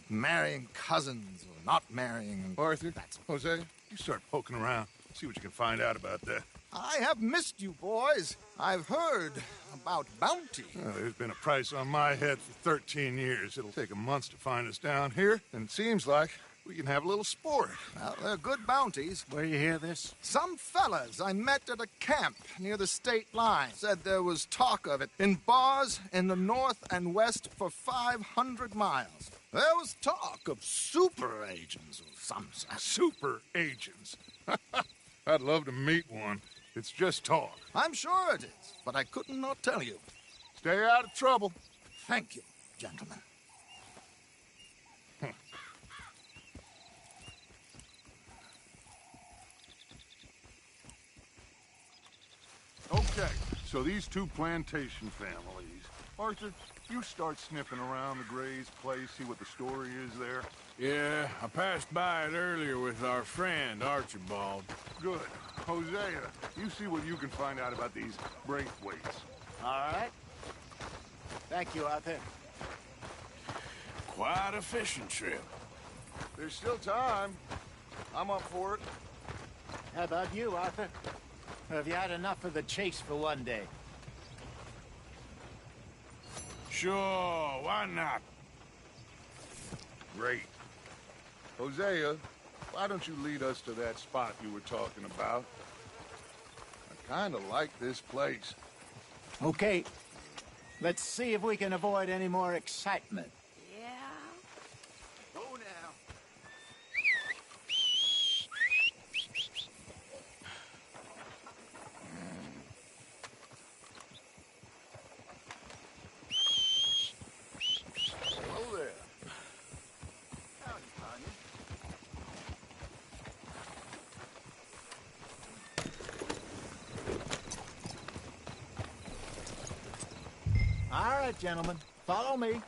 S14: and marrying cousins or not marrying. And
S7: Arthur, Jose, you start poking around. See what you can find out about that.
S14: I have missed you, boys. I've heard about bounty.
S7: Well, there's been a price on my head for 13 years. It'll take a month to find us down here, and it seems like we can have a little sport.
S14: Well, they're good bounties.
S11: Where you hear this?
S14: Some fellas I met at a camp near the state line said there was talk of it in bars in the north and west for 500 miles. There was talk of super agents of some sort.
S7: Super agents. I'd love to meet one. It's just talk.
S14: I'm sure it is, but I could not tell you.
S7: Stay out of trouble.
S14: Thank you, gentlemen.
S7: Okay, so these two plantation families. Arthur, you start sniffing around the Gray's place, see what the story is there.
S1: Yeah, I passed by it earlier with our friend, Archibald.
S7: Good. Hosea, you see what you can find out about these Braithwaites.
S11: All right. Thank you, Arthur.
S1: Quite a fishing trip.
S7: There's still time. I'm up for it.
S11: How about you, Arthur? Have you had enough of the chase for one day?
S1: Sure, why not?
S7: Great. Hosea, why don't you lead us to that spot you were talking about? I kind of like this place.
S11: Okay. Let's see if we can avoid any more excitement.
S12: Yeah.
S11: Go now.
S7: Hello there.
S11: Howdy, partner. All right, gentlemen. Follow me.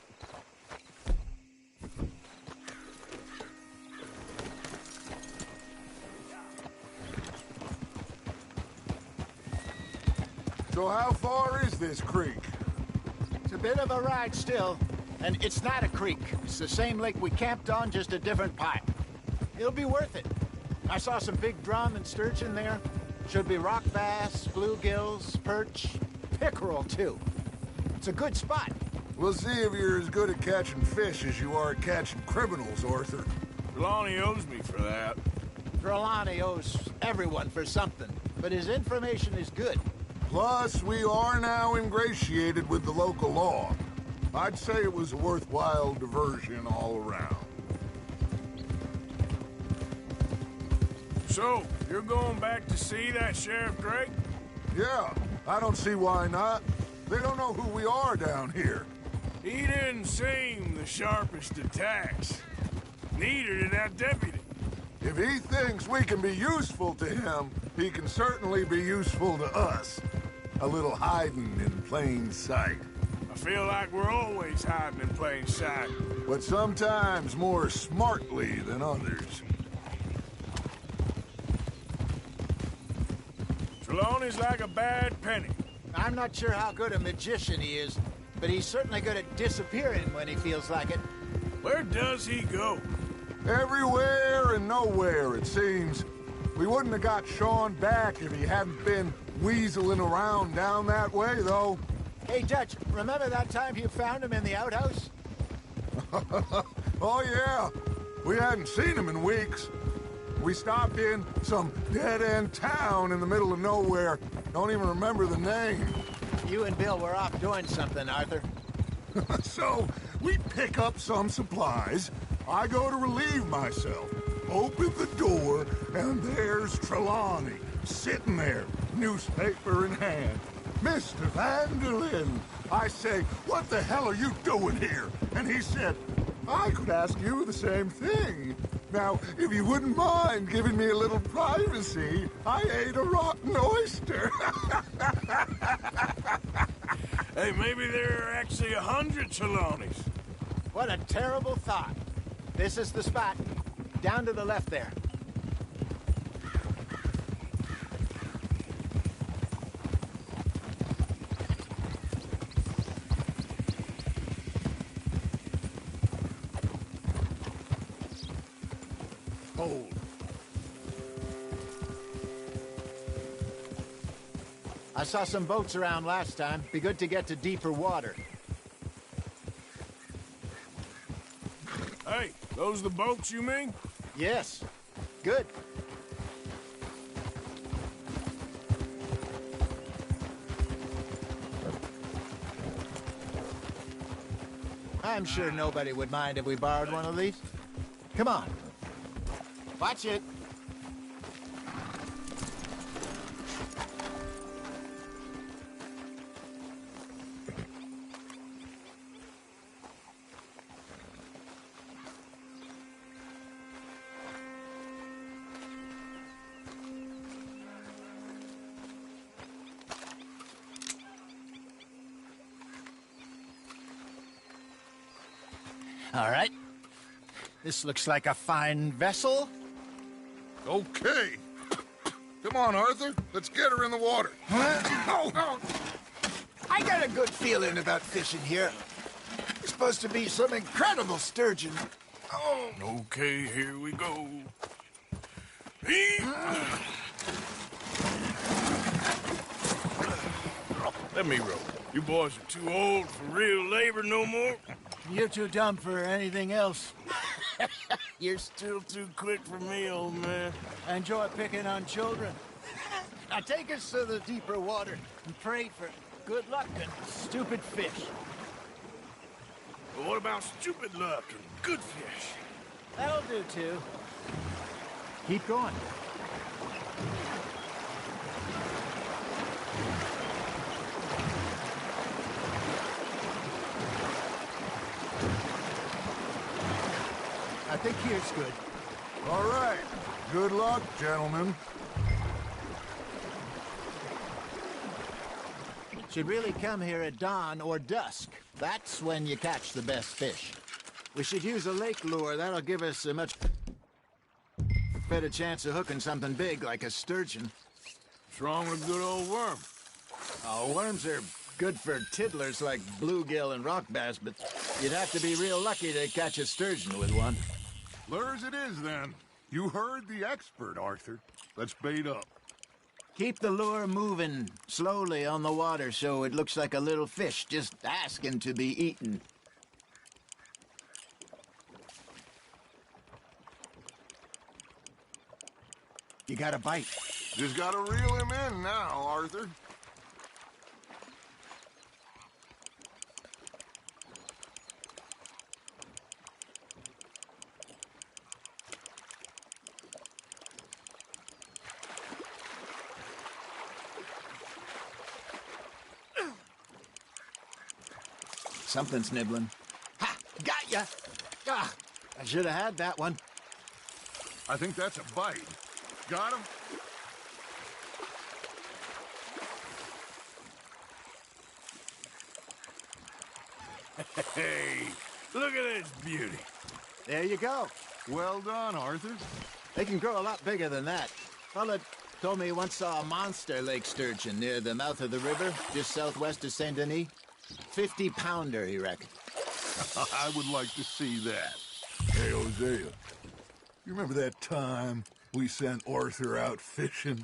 S7: So how far is this creek?
S11: It's a bit of a ride still, and it's not a creek. It's the same lake we camped on, just a different pipe. It'll be worth it. I saw some big drum and sturgeon there. Should be rock bass, bluegills, perch, pickerel, too. It's a good spot.
S7: We'll see if you're as good at catching fish as you are at catching criminals, Arthur.
S1: Trelawney owes me for that.
S11: Trelawney owes everyone for something, but his information is good.
S7: Plus, we are now ingratiated with the local law. I'd say it was a worthwhile diversion all around.
S1: So, you're going back to see that Sheriff Drake?
S7: Yeah, I don't see why not. They don't know who we are down here.
S1: He didn't seem the sharpest attacks. Neither did that deputy.
S7: If he thinks we can be useful to him, he can certainly be useful to us. A little hiding in plain sight.
S1: I feel like we're always hiding in plain sight.
S7: But sometimes more smartly than others.
S1: Trelawney's like a bad penny.
S11: I'm not sure how good a magician he is, but he's certainly good at disappearing when he feels like it.
S1: Where does he go?
S7: Everywhere and nowhere, it seems. We wouldn't have got Sean back if he hadn't been weaseling around down that way, though.
S11: Hey, Dutch, remember that time you found him in the outhouse?
S7: Oh, yeah. We hadn't seen him in weeks. We stopped in some dead-end town in the middle of nowhere. Don't even remember the name.
S11: You and Bill were off doing something, Arthur.
S7: So, we pick up some supplies. I go to relieve myself. Open the door, and there's Trelawney, sitting there, newspaper in hand. Mr. Vanderlyn. I say, what the hell are you doing here? And he said, I could ask you the same thing. Now, if you wouldn't mind giving me a little privacy, I ate a rotten oyster.
S1: Hey, maybe there are actually 100 Trelawneys.
S11: What a terrible thought. This is the spot. Down to the left there.
S7: Hold.
S11: I saw some boats around last time. Be good to get to deeper water.
S1: Hey, those the boats you mean?
S11: Yes. Good. I'm sure nobody would mind if we borrowed one of these. Come on. Watch it. All right. This looks like a fine vessel.
S7: Okay. Come on, Arthur. Let's get her in the water.
S11: I got a good feeling about fishing here. There's supposed to be some incredible sturgeon.
S1: Oh. Okay, here we go. Let me row. You boys are too old for real labor no more.
S2: You're too dumb for anything else.
S1: You're still too quick for me, old man.
S2: I enjoy picking on children.
S11: Now take us to the deeper water and pray for good luck and stupid fish.
S1: But what about stupid luck and good fish?
S11: That'll do, too. Keep going. I think here's good.
S7: All right. Good luck, gentlemen.
S11: Should really come here at dawn or dusk. That's when you catch the best fish. We should use a lake lure. That'll give us a much better chance of hooking something big like a sturgeon.
S1: What's wrong with a good old worm?
S11: Oh, worms are good for tiddlers like bluegill and rock bass, but you'd have to be real lucky to catch a sturgeon with one.
S7: Lures it is, then. You heard the expert, Arthur. Let's bait up.
S11: Keep the lure moving slowly on the water so it looks like a little fish just asking to be eaten. You got a bite.
S7: Just gotta reel him in now, Arthur.
S11: Something's nibbling. Ha! Got ya! Ah, I should have had that one.
S7: I think that's a bite. Got him?
S1: Hey, look at this beauty.
S11: There you go.
S7: Well done, Arthur.
S11: They can grow a lot bigger than that. Fella told me he once saw a monster lake sturgeon near the mouth of the river, just southwest of Saint Denis. 50-pounder, he reckoned.
S7: I would like to see that.
S15: Hey, Hosea, you remember that time we sent Arthur out fishing?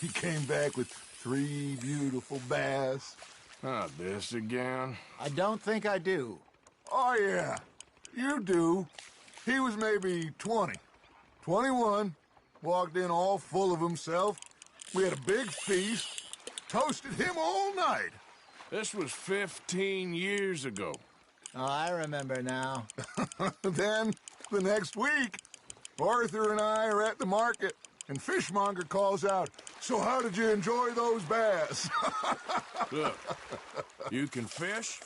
S15: He came back with 3 beautiful bass.
S1: Ah, this again?
S11: I don't think I do.
S15: Oh, yeah, you do. He was maybe 20, 21, walked in all full of himself. We had a big feast, toasted him all night.
S1: This was 15 years ago.
S11: Oh, I remember now.
S15: Then, the next week, Arthur and I are at the market, and Fishmonger calls out, "So how did you enjoy those bass?"
S1: Look, you can fish,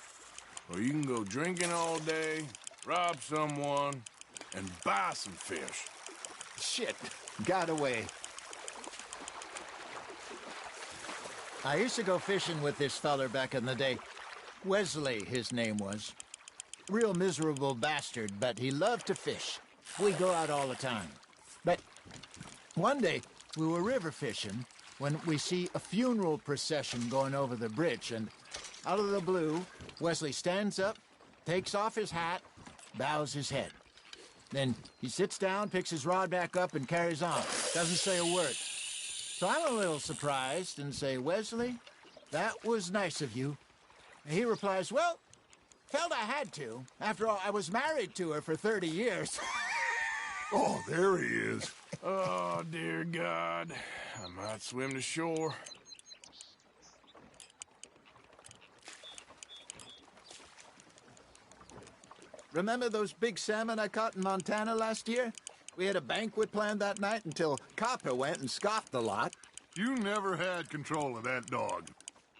S1: or you can go drinking all day, rob someone, and buy some fish.
S11: Shit, got away. I used to go fishing with this feller back in the day. Wesley, his name was. Real miserable bastard, but he loved to fish. We go out all the time. But one day, we were river fishing when we see a funeral procession going over the bridge, and out of the blue, Wesley stands up, takes off his hat, bows his head. Then he sits down, picks his rod back up, and carries on. Doesn't say a word. So I'm a little surprised and say, "Wesley, that was nice of you." And he replies, "Well, felt I had to. After all, I was married to her for 30 years.
S15: Oh, there he is.
S1: Oh, dear God. I might swim to shore.
S11: Remember those big salmon I caught in Montana last year? We had a banquet planned that night until Copper went and scoffed the lot.
S7: You never had control of that dog.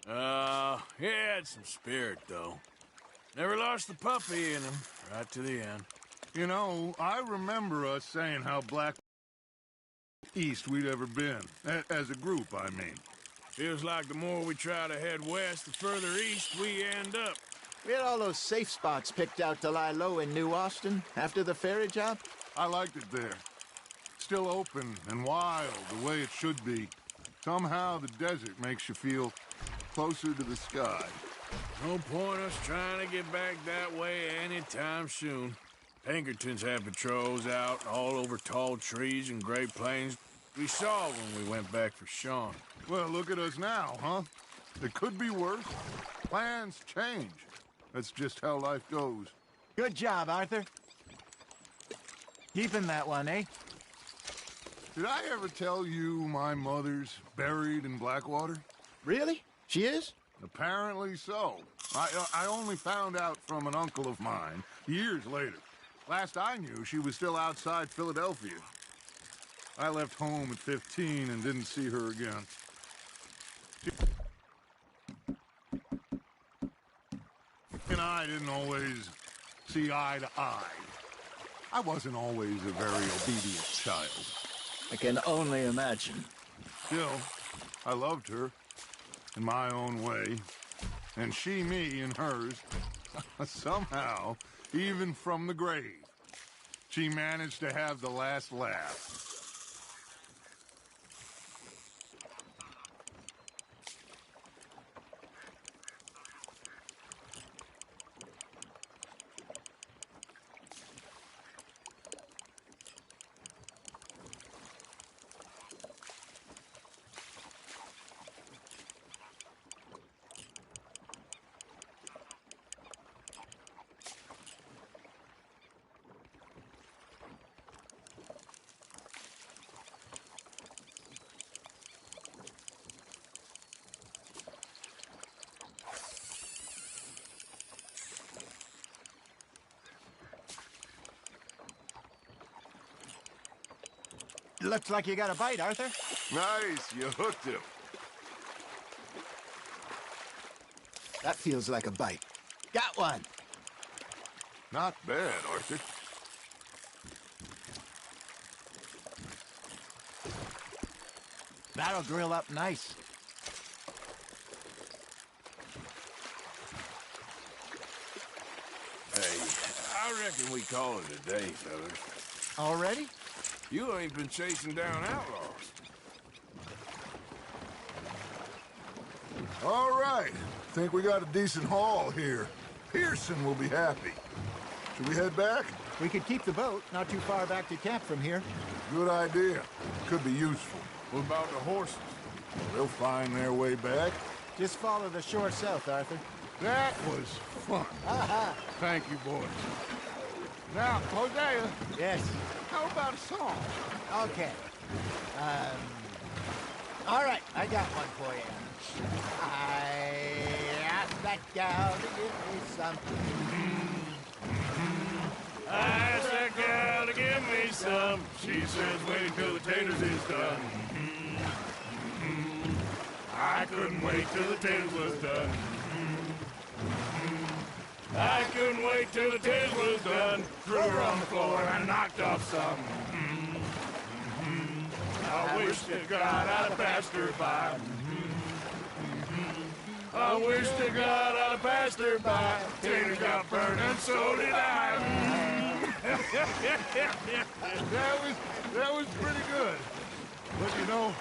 S1: He had some spirit, though. Never lost the puppy in him, right to the end.
S7: You know, I remember us saying how black east we'd ever been. As a group, I mean.
S1: Feels like the more we try to head west, the further east we end up.
S11: We had all those safe spots picked out to lie low in New Austin after the ferry job.
S7: I liked it there. Still open and wild, the way it should be. Somehow the desert makes you feel closer to the sky.
S1: No point us trying to get back that way anytime soon. Pinkertons had patrols out all over tall trees and Great Plains. We saw when we went back for Sean.
S7: Well, look at us now, huh? It could be worse. Plans change. That's just how life goes.
S11: Good job, Arthur. Keeping that one, eh?
S7: Did I ever tell you my mother's buried in Blackwater?
S11: Really? She is?
S7: Apparently so. I only found out from an uncle of mine years later. Last I knew, she was still outside Philadelphia. I left home at 15 and didn't see her again. She and I didn't always see eye to eye. I wasn't always a very obedient child.
S11: I can only imagine.
S7: Still, I loved her in my own way, and she me in hers. Somehow, even from the grave, she managed to have the last laugh.
S11: Looks like you got a bite, Arthur.
S7: Nice, you hooked him.
S11: That feels like a bite. Got one.
S7: Not bad, Arthur.
S11: That'll grill up nice.
S1: Hey, I reckon we call it a day, fellas.
S11: Already?
S1: You ain't been chasing down outlaws.
S7: All right. Think we got a decent haul here. Pearson will be happy. Should we head back?
S11: We could keep the boat not too far back to camp from here.
S7: Good idea. Could be useful.
S1: What about the horses?
S7: They'll find their way back.
S11: Just follow the shore south, Arthur.
S7: That was fun.
S11: Aha.
S7: Thank you, boys. Now, Hosea.
S11: Yes.
S7: How about a song?
S11: Okay. All right, I got one for you. I asked that gal to give me something.
S1: I asked that gal to give me some. She says wait till the taters is done. I couldn't wait till the taters was done. I couldn't wait till the taters was done. Threw her on the floor and knocked off some. I wish to God I'd have passed her by. I wish to God I'd have passed her by. Taters got burned and so did I.
S7: That was pretty good. But you know,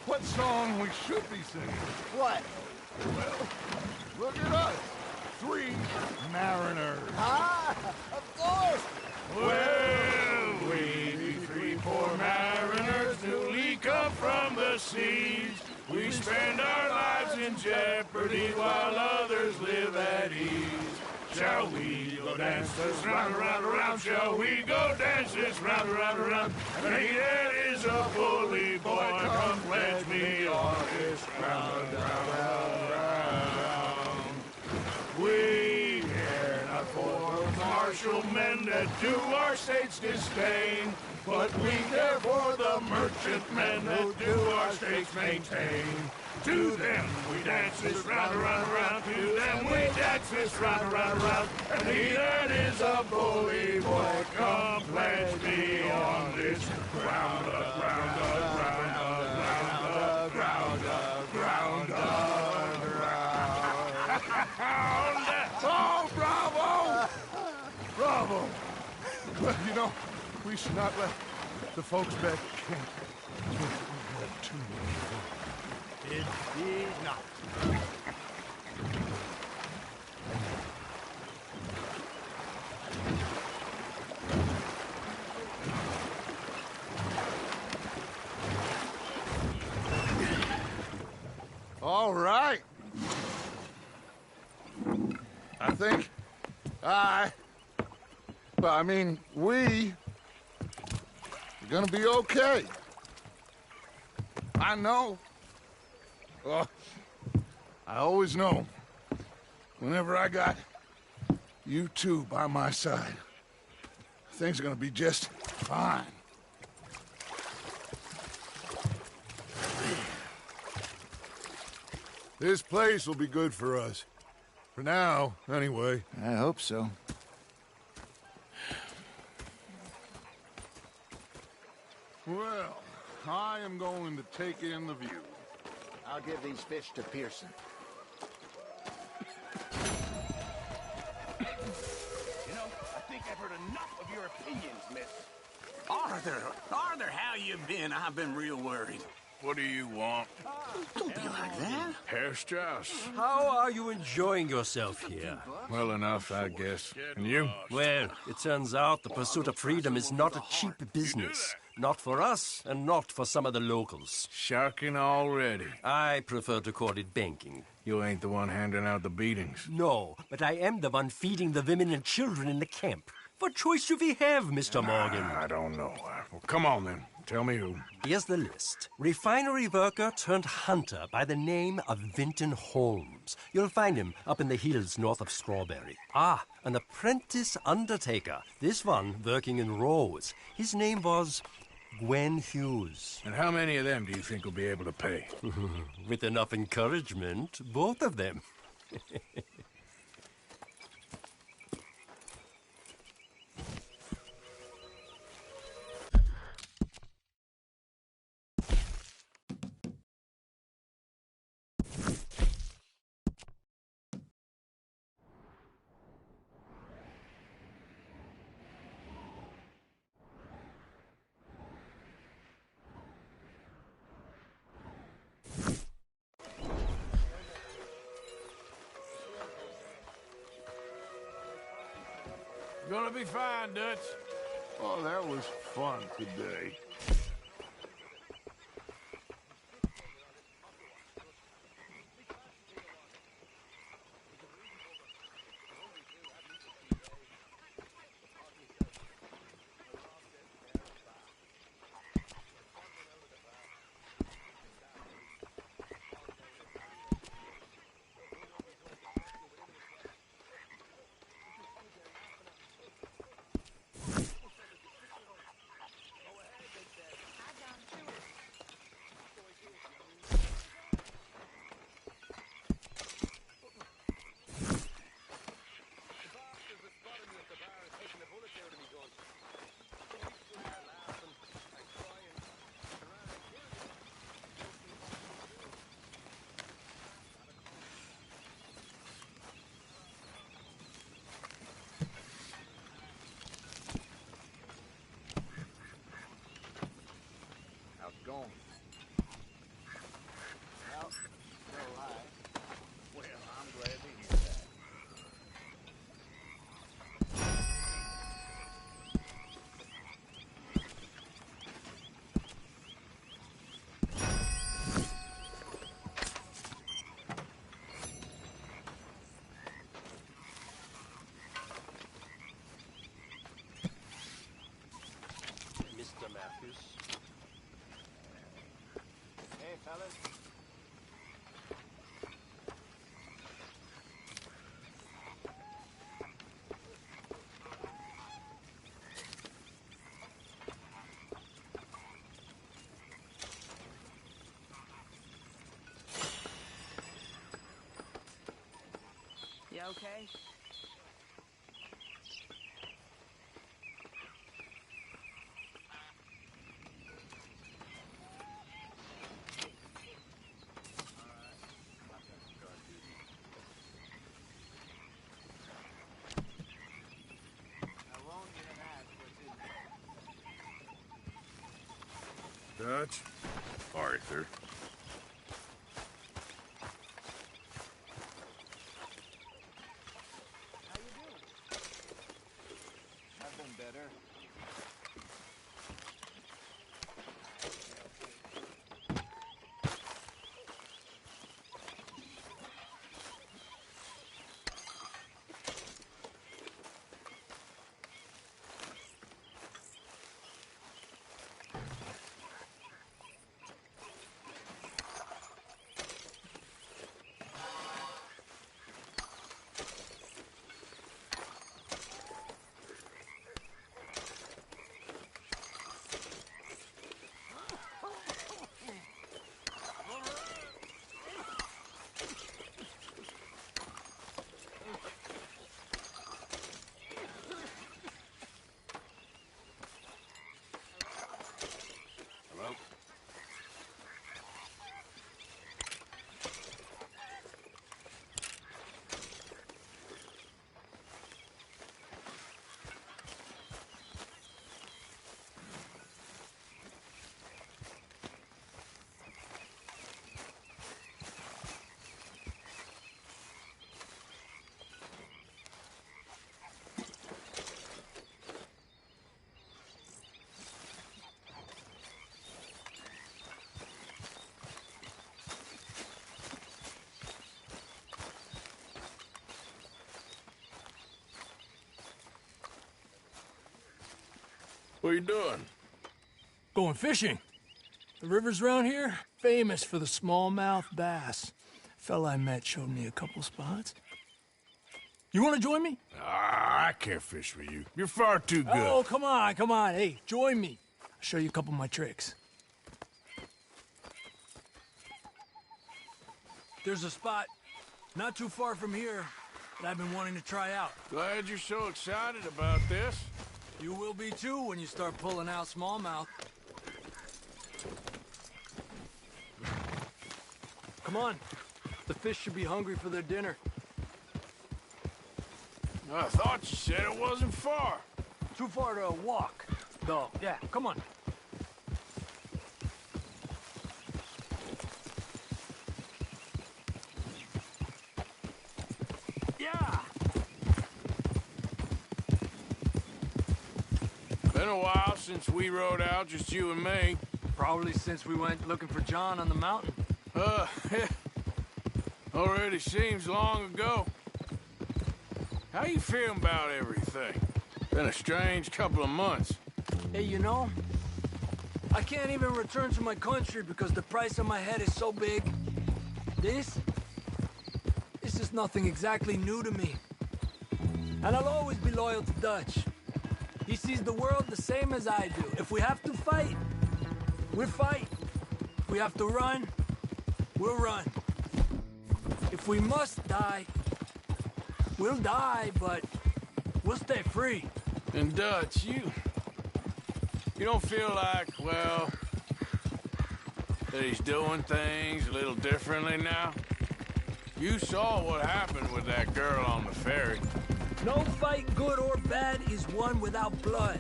S7: what song we should be singing?
S11: What?
S7: Well, look at us. 3 mariners.
S11: Ah, of course.
S1: Well, we be 3 poor mariners newly come from the seas. We spend our lives in jeopardy while others live at ease. Shall we go dance this round, around, around? Shall we go dance this round, around, around? And he that is a bully boy, come pledge me on this round, round, round. We care not for martial men that do our state's disdain, but we care for the merchantmen that do our states maintain. To them we dance this round, around, around. To them we dance this round, around, around. And he that is a bully boy, come pledge me on this round up, round up, round up, round up, round up, round up, round up.
S7: Oh, Well, you know, we should not let the folks back at camp get too many.
S11: Indeed not.
S7: All right. I think we are gonna be okay. I know. Well, I always know. Whenever I got you two by my side, things are gonna be just fine. This place will be good for us. For now, anyway.
S11: I hope so.
S7: Well, I am going to take in the view.
S11: I'll give these fish to Pearson.
S13: You know, I think I've heard enough of your opinions, miss.
S3: Arthur, how you been? I've been real worried.
S10: What do you want?
S3: Don't be like that.
S10: Herr Strauss.
S6: How are you enjoying yourself here?
S10: Well enough, I guess. And you?
S6: Well, it turns out the pursuit of freedom is not a cheap business. Not for us, and not for some of the locals.
S10: Sharking already.
S6: I prefer to call it banking.
S10: You ain't the one handing out the beatings.
S6: No, but I am the one feeding the women and children in the camp. What choice do we have, Mr. Morgan?
S10: I don't know. Well, come on then. Tell me who.
S6: Here's the list. Refinery worker turned hunter by the name of Vinton Holmes. You'll find him up in the hills north of Strawberry. Ah, an apprentice undertaker. This one working in rows. His name was Gwen Hughes.
S10: And how many of them do you think will be able to pay?
S6: With enough encouragement, both of them.
S1: Gonna be fine, Dutch.
S7: Oh, that was fun today.
S11: Going. Well, still alive. Well, I'm glad to hear that.
S6: Mr. Matthews.
S11: Hey, fellas.
S16: You okay?
S1: Dutch.
S17: Arthur.
S3: I've been better.
S1: What are you doing?
S18: Going fishing. The rivers around here, famous for the smallmouth bass. Fella I met showed me a couple spots. You want to join me?
S1: Ah, I can't fish with you. You're far too good.
S18: Oh, come on, come on. Hey, join me. I'll show you a couple of my tricks. There's a spot not too far from here that I've been wanting to try out.
S1: Glad you're so excited about this.
S18: You will be too when you start pulling out smallmouth. Come on. The fish should be hungry for their dinner.
S1: I thought you said it wasn't far.
S18: Too far to walk, though. Yeah, come on. Yeah!
S1: Been a while since we rode out, just you and me.
S18: Probably since we went looking for John on the mountain.
S1: Already seems long ago. How you feeling about everything? Been a strange couple of months.
S18: Hey, you know, I can't even return to my country because the price on my head is so big. This is nothing exactly new to me. And I'll always be loyal to Dutch. He sees the world the same as I do. If we have to fight, we'll fight. If we have to run, we'll run. If we must die, we'll die, but we'll stay free.
S1: And Dutch, you don't feel like, well, that he's doing things a little differently now? You saw what happened with that girl on the ferry.
S18: No fight, good or bad, is won without blood.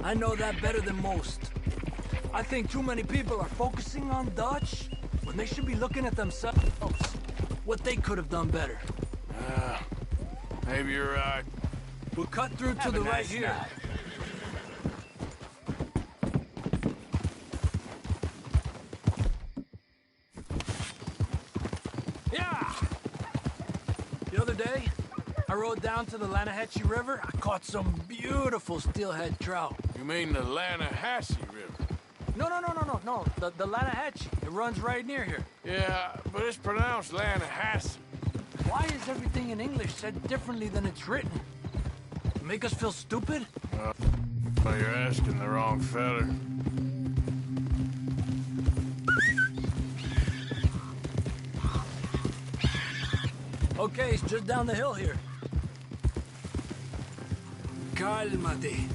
S18: I know that better than most. I think too many people are focusing on Dutch when they should be looking at themselves, what they could have done better.
S1: Maybe you're right.
S18: We'll cut through to the right here. Yeah! The other day, I rode down to the Lanahatchee River. I caught some beautiful steelhead trout.
S1: You mean the Lanahatchee River?
S18: No. The Lanahatchee. It runs right near here.
S1: Yeah, but it's pronounced Lanahatchee.
S18: Why is everything in English said differently than it's written? Make us feel stupid?
S1: Well, you're asking the wrong fella.
S18: Okay, it's just down the hill here. Cálmate.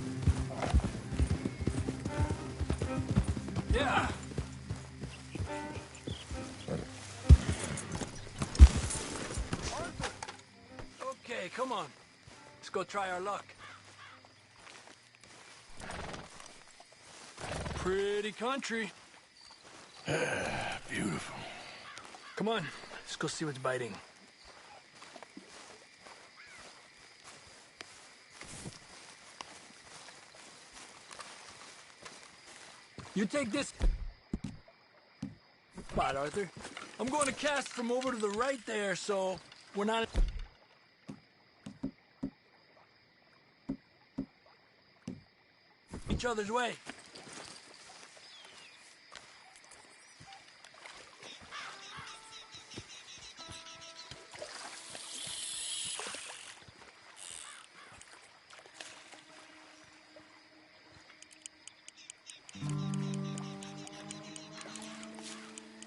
S18: Yeah. Okay, come on. Let's go try our luck. Pretty country.
S1: Beautiful.
S18: Come on, let's go see what's biting. You take this spot, Arthur. I'm going to cast from over to the right there, so we're not each other's way.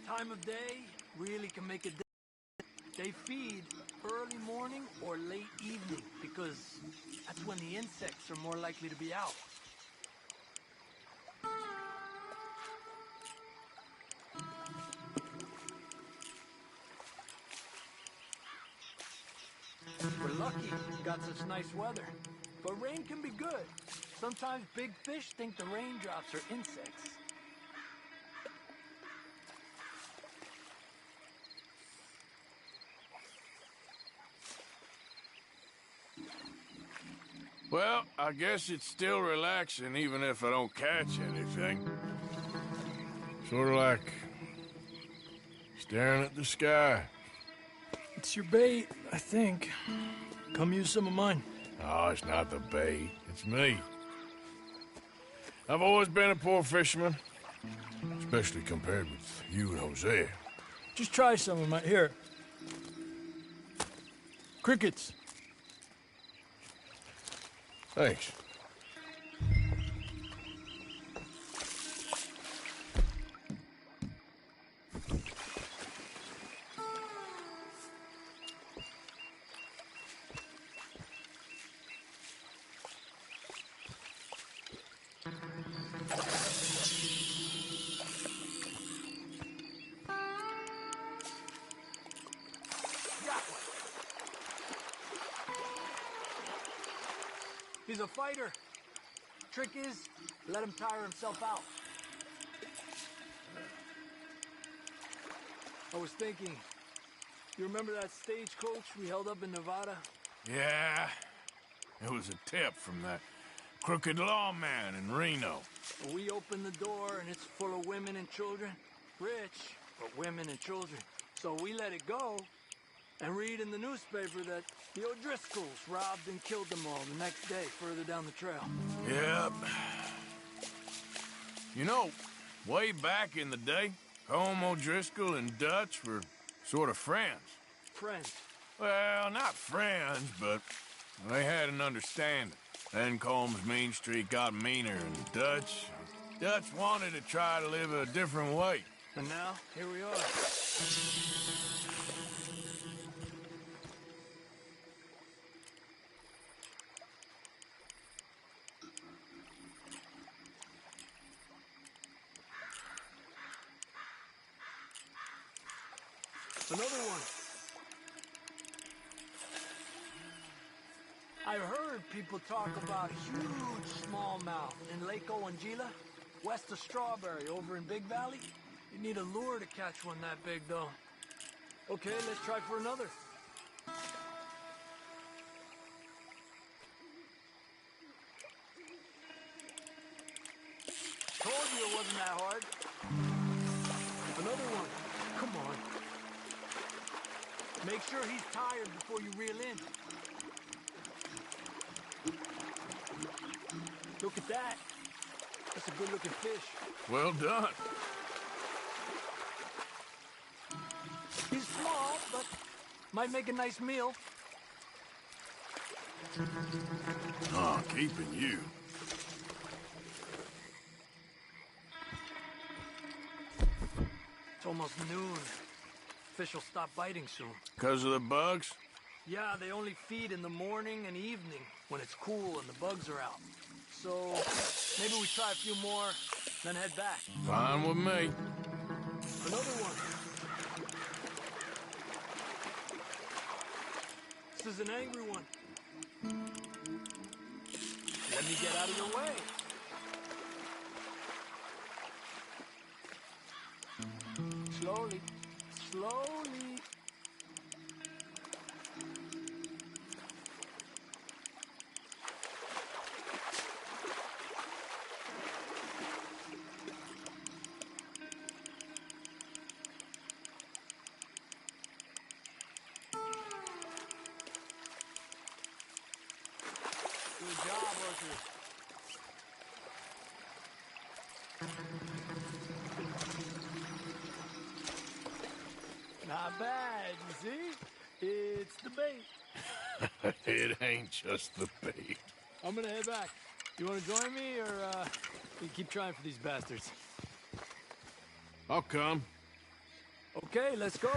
S18: Time of day really can make a difference. They feed early morning or late evening because that's when the insects are more likely to be out. We're lucky we got such nice weather, but rain can be good. Sometimes big fish think the raindrops are insects.
S1: Well, I guess it's still relaxing even if I don't catch anything. Sort of like staring at the sky.
S18: It's your bait, I think. Come use some of mine.
S1: Oh, it's not the bait. It's me. I've always been a poor fisherman, especially compared with you and Jose.
S18: Just try some of mine. Here. Crickets.
S1: Thanks.
S18: He's a fighter. Trick is, let him tire himself out. I was thinking, you remember that stagecoach we held up in Nevada?
S1: Yeah, it was a tip from that crooked lawman in Reno.
S18: We opened the door and it's full of women and children. Rich, but women and children. So we let it go and read in the newspaper that the O'Driscolls robbed and killed them all the next day further down the trail.
S1: Yep. You know, way back in the day, Colm O'Driscoll and Dutch were sort of friends.
S18: Friends?
S1: Well, not friends, but they had an understanding. Then Colm's mean streak got meaner, and Dutch wanted to try to live a different way.
S18: And now, here we are. Another one. I heard people talk about huge smallmouth in Lake Owanjila, west of Strawberry, over in Big Valley. You need a lure to catch one that big, though. Okay, let's try for another. Told you it wasn't that hard. Another one. Come on. Make sure he's tired before you reel in. Look at that. That's a good-looking fish.
S1: Well done.
S18: He's small, but might make a nice meal.
S1: Oh, keeping you.
S18: It's almost noon. Fish will stop biting soon.
S1: Because of the bugs?
S18: Yeah, they only feed in the morning and evening when it's cool and the bugs are out. So maybe we try a few more, then head back.
S1: Fine with me.
S18: Another one. This is an angry one. Let me get out of your way. slowly.
S2: Good job, worker.
S18: Not bad, you see? It's the bait.
S1: It ain't just the bait.
S18: I'm gonna head back. You wanna join me, or, we keep trying for these bastards?
S1: I'll come.
S18: Okay, let's go.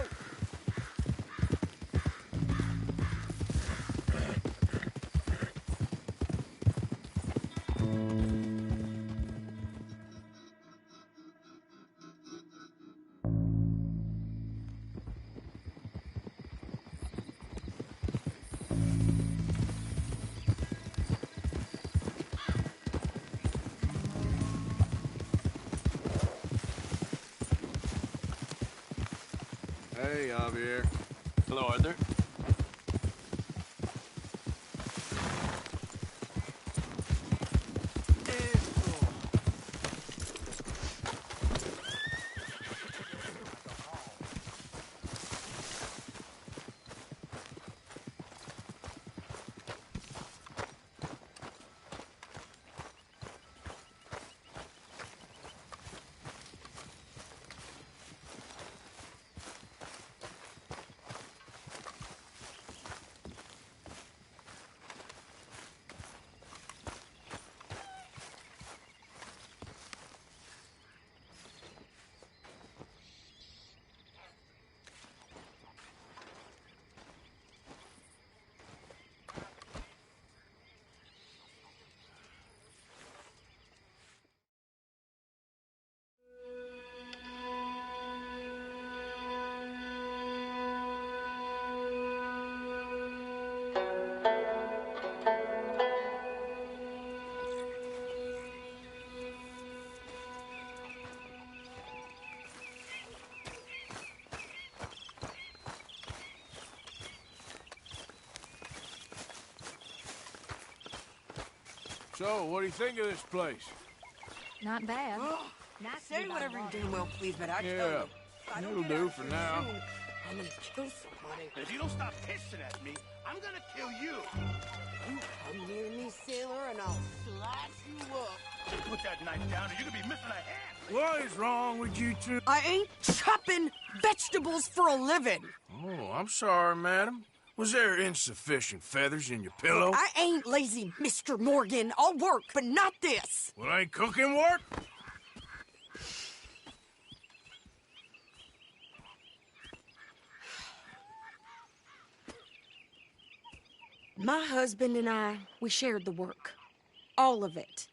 S1: Hey, Javier.
S18: Hello, Arthur.
S1: So, what do you think of this place?
S12: Not bad.
S16: Say whatever you damn well please, but I tell
S1: Yeah,
S16: you, if I don't
S1: it'll
S16: get
S1: do
S16: out
S1: for
S16: here
S1: now.
S16: soon, I'm gonna kill somebody.
S8: If you don't stop pissing at me, I'm gonna kill you.
S16: You come near me, sailor, and I'll slice you up.
S8: Put that knife down or you're gonna be missing a hand.
S1: What is wrong with you two?
S16: I ain't chopping vegetables for a living.
S1: Oh, I'm sorry, madam. Was there insufficient feathers in your pillow?
S16: I ain't lazy, Mr. Morgan. I'll work, but not this.
S1: Well, ain't cooking work?
S16: My husband and I, we shared the work. All of it.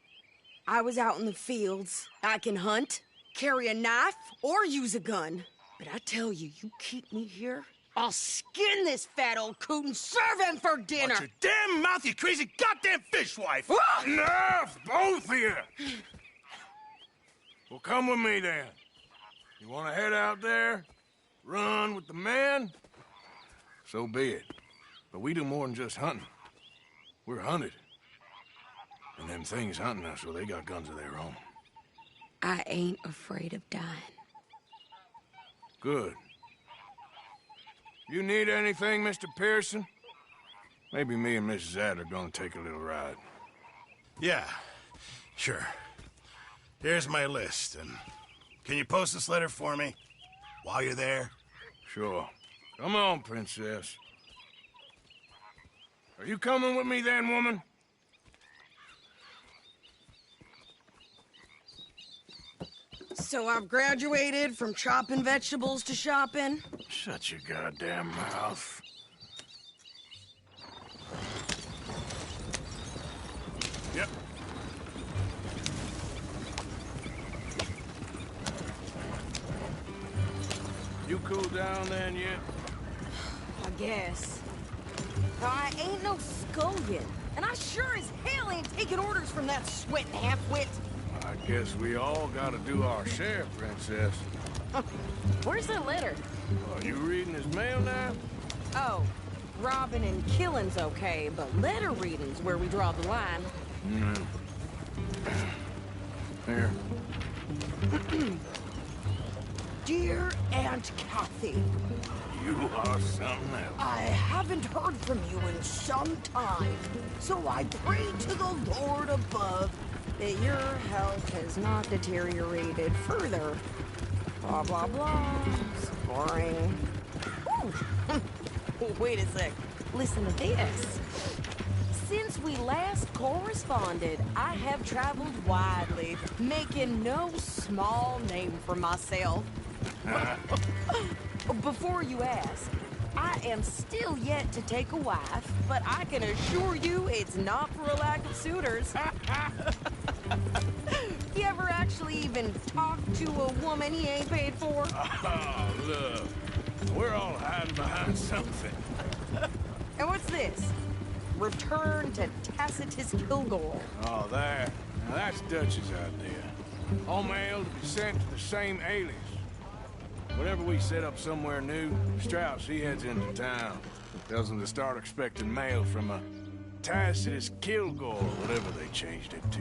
S16: I was out in the fields. I can hunt, carry a knife, or use a gun. But I tell you, you keep me here, I'll skin this fat old coot and serve him for dinner.
S8: Watch your damn mouth, you crazy goddamn fishwife!
S1: Enough, both of you! Well, come with me then. You want to head out there, run with the men? So be it. But we do more than just hunting. We're hunted. And them things hunting us, well, they got guns of their own.
S16: I ain't afraid of dying.
S1: Good. You need anything, Mr. Pearson? Maybe me and Mrs. Zadd are gonna take a little ride.
S8: Yeah, sure. Here's my list, and can you post this letter for me while you're there?
S1: Sure. Come on, Princess. Are you coming with me then, woman?
S16: So I've graduated from chopping vegetables to shopping?
S1: Shut your goddamn mouth. Yep. You cool down then yet?
S16: I guess. I ain't no scullion, and I sure as hell ain't taking orders from that sweating half-wit.
S1: I guess we all gotta do our share, Princess.
S16: Where's that letter?
S1: Are you reading his mail now?
S16: Oh, robbing and killing's okay, but letter reading's where we draw the line.
S1: Here.
S16: Dear Aunt Kathy,
S1: You are something else.
S16: I haven't heard from you in some time, so I pray to the Lord above that your health has not deteriorated further. Blah, blah, blah. It's boring. Ooh. Wait a sec. Listen to this. Since we last corresponded, I have traveled widely, making no small name for myself. Before you ask, I am still yet to take a wife, but I can assure you it's not for a lack of suitors. You ever actually even talk to a woman he ain't paid for?
S1: Oh, look. We're all hiding behind something.
S16: And what's this? Return to Tacitus Kilgore.
S1: Oh, there. Now that's Dutch's idea. All mail to be sent to the same alias. Whenever we set up somewhere new, Strauss, he heads into town. Tells them to start expecting mail from a Tacitus Kilgore, whatever they changed it to.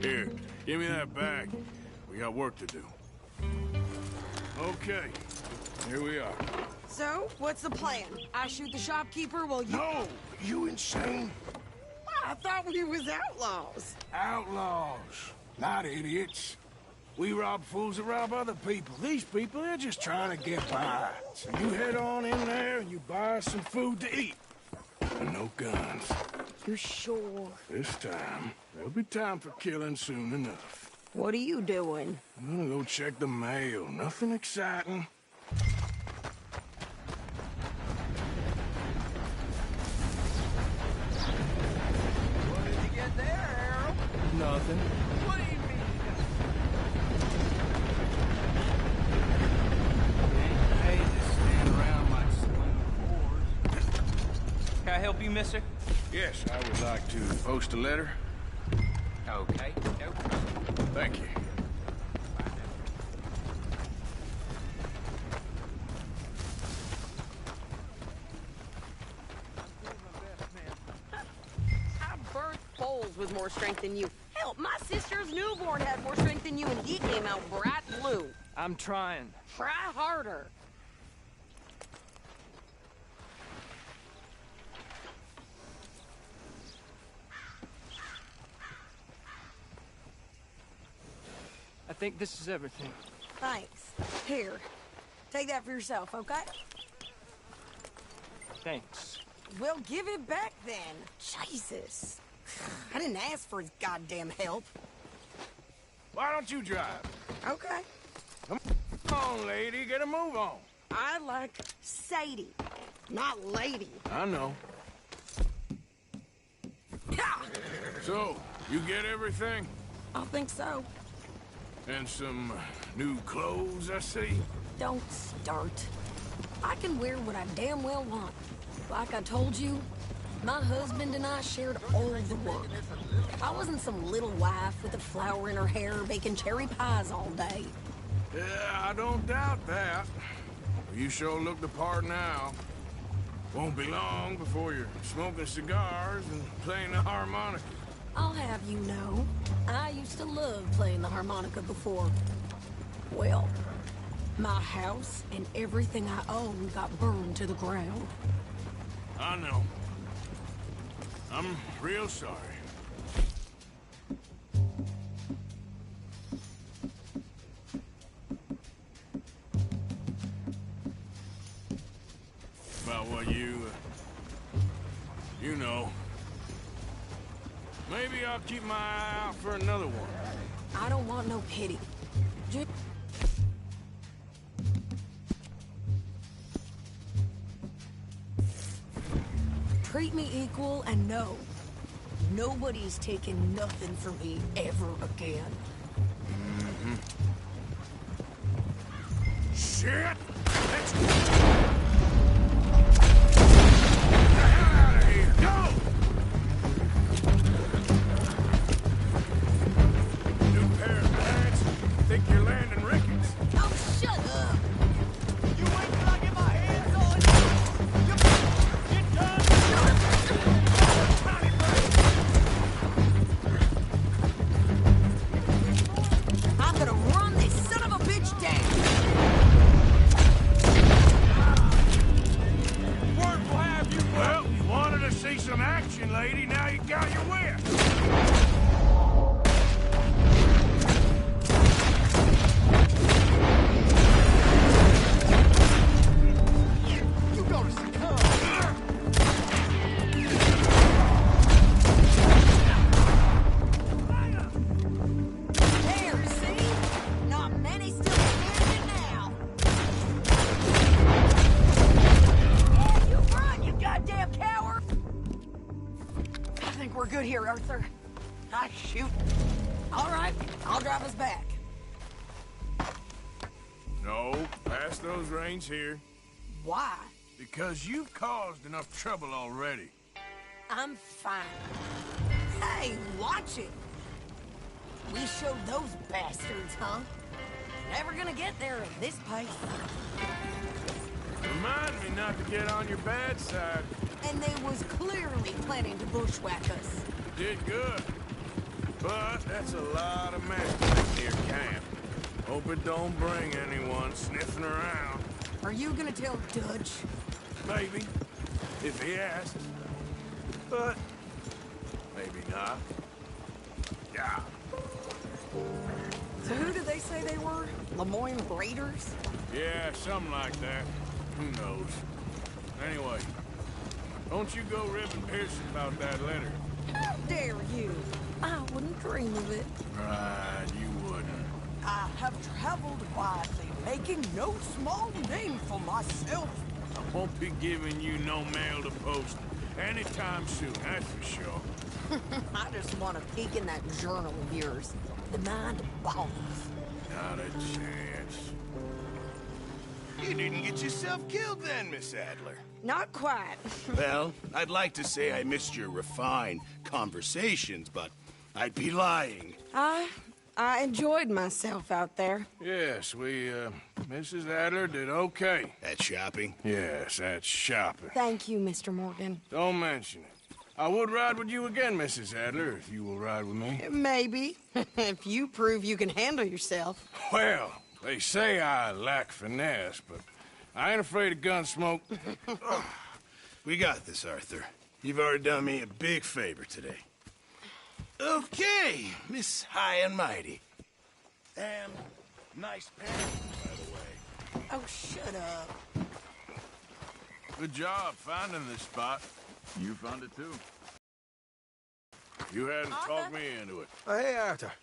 S1: Here, give me that back. We got work to do. Okay, here we are.
S16: So, what's the plan? I shoot the shopkeeper while you...
S1: No! You insane?
S16: I thought we was outlaws.
S1: Outlaws, not idiots. We rob fools that rob other people. These people, they're just trying to get by. So you head on in there and you buy some food to eat. And no guns.
S16: You sure?
S1: This time, there'll be time for killing soon enough.
S16: What are you doing?
S1: I'm gonna go check the mail. Nothing exciting.
S13: What did you get there, Harold?
S1: Nothing.
S13: What do you mean?
S9: Hey, just stand around like slim whores. Can I help you, mister?
S1: Yes, I would like to post a letter.
S9: Okay. Nope.
S1: Thank you.
S16: I birthed foals with more strength than you. Hell, my sister's newborn had more strength than you, and he came out bright blue.
S13: I'm trying.
S16: Try harder.
S13: I think this is everything.
S16: Thanks. Here, take that for yourself, okay?
S13: Thanks.
S16: Well, give it back then. Jesus. I didn't ask for his goddamn help.
S1: Why don't you drive?
S16: Okay.
S1: Come on, lady, get a move on.
S16: I like Sadie, not lady.
S1: I know. So, you get everything?
S16: I think so.
S1: And some new clothes, I see?
S16: Don't start. I can wear what I damn well want. Like I told you, my husband and I shared all the work. I wasn't some little wife with a flower in her hair baking cherry pies all day.
S1: Yeah, I don't doubt that. You sure look the part now. Won't be long before you're smoking cigars and playing the harmonica.
S16: I'll have you know, I used to love playing the harmonica before. Well, my house and everything I own got burned to the ground.
S1: I know. I'm real sorry. About what you know. Maybe I'll keep my eye out for another one.
S16: I don't want no pity. Treat me equal and know, nobody's taking nothing from me ever again.
S1: Mm-hmm. Shit! Let's go! Get the hell out of here! Go! New pair of pants. Think you're landing
S16: I'll drive us back.
S1: No, pass those reins here.
S16: Why?
S1: Because you've caused enough trouble already.
S16: I'm fine. Hey, watch it. We showed those bastards, huh? Never gonna get there at this pace.
S1: Remind me not to get on your bad side.
S16: And they was clearly planning to bushwhack us.
S1: Did good. But that's a lot of men near camp. Hope it don't bring anyone sniffing around.
S16: Are you gonna tell Dutch?
S1: Maybe, if he asks. But maybe not. Yeah.
S16: So who did they say they were? Lemoyne Raiders?
S1: Yeah, something like that. Who knows? Anyway, don't you go ribbing Pearson about that letter.
S16: How dare you? I wouldn't dream of it.
S1: Right, you wouldn't.
S16: I have traveled widely, making no small name for myself.
S1: I won't be giving you no mail to post anytime soon, that's for sure.
S16: I just want to peek in that journal of yours. The mind boggles.
S1: Not a chance.
S8: You didn't get yourself killed then, Miss Adler.
S16: Not quite.
S8: Well, I'd like to say I missed your refined conversations, but I'd be lying.
S16: I enjoyed myself out there.
S1: Yes, Mrs. Adler did okay.
S8: At shopping?
S1: Yes, at shopping.
S16: Thank you, Mr. Morgan.
S1: Don't mention it. I would ride with you again, Mrs. Adler, if you will ride with me.
S16: Maybe. If you prove you can handle yourself.
S1: Well, they say I lack finesse, but I ain't afraid of gun smoke.
S8: We got this, Arthur. You've already done me a big favor today. Okay, Miss High and Mighty. And nice painting, by the way.
S16: Oh, shut up.
S1: Good job finding this spot.
S10: You found it too.
S1: You hadn't talked me into it.
S13: Hey, Arthur.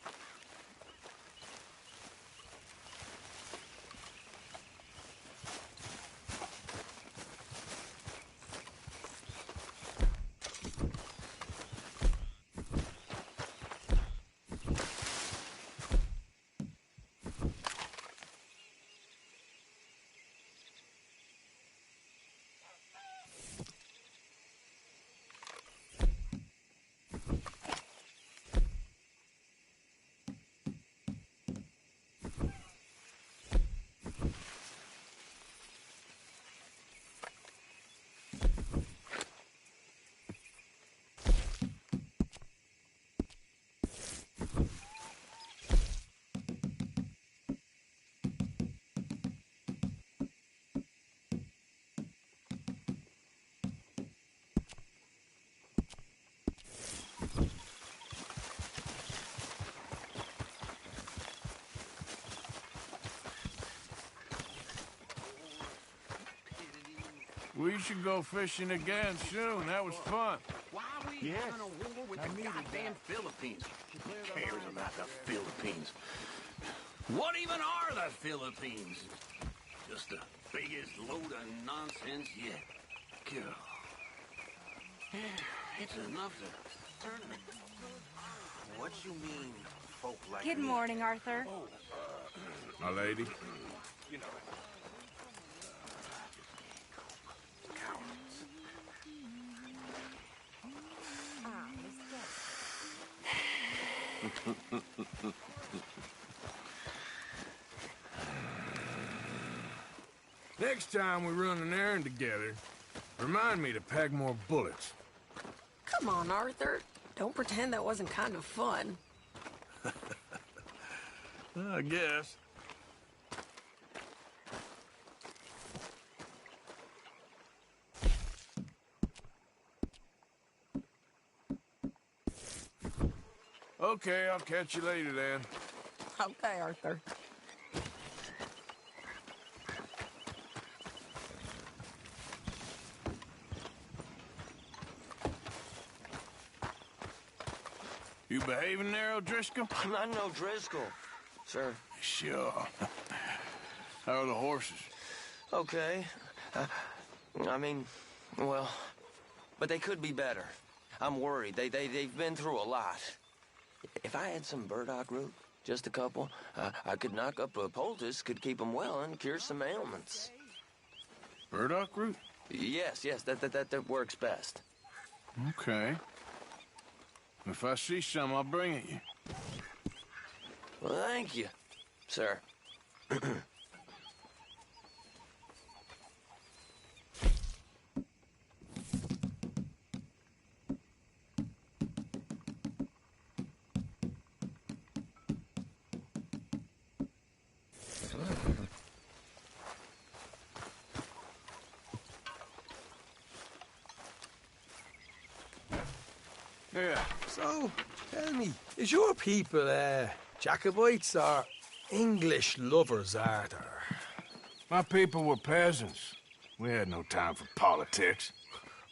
S1: We should go fishing again soon. That was fun.
S3: Why are we having a war with the goddamn Philippines? Who cares about the Philippines? What even are the Philippines? Just the biggest load of nonsense yet. God. It's enough to turn me. What you mean, folk like
S12: Good
S3: me?
S12: morning, Arthur.
S1: My lady.
S3: You know.
S1: Next time we run an errand together, remind me to pack more bullets.
S16: Come on, Arthur. Don't pretend that wasn't kind of fun.
S1: I guess. Okay, I'll catch you later then.
S16: Okay, Arthur.
S1: You behaving there, O'Driscoll?
S17: I'm not no Driscoll, sir.
S1: Sure. How are the horses?
S17: Okay. I mean, well, but they could be better. I'm worried. They've been through a lot. If I had some burdock root, Just a couple. I could knock up a poultice, could keep them well, and cure some ailments.
S1: Burdock root?
S17: Yes, that works best.
S1: Okay. If I see some, I'll bring it you.
S17: Well, thank you, sir.
S1: Yeah.
S13: So, tell me, is your people, Jacobites or English lovers, Arthur?
S1: My people were peasants. We had no time for politics.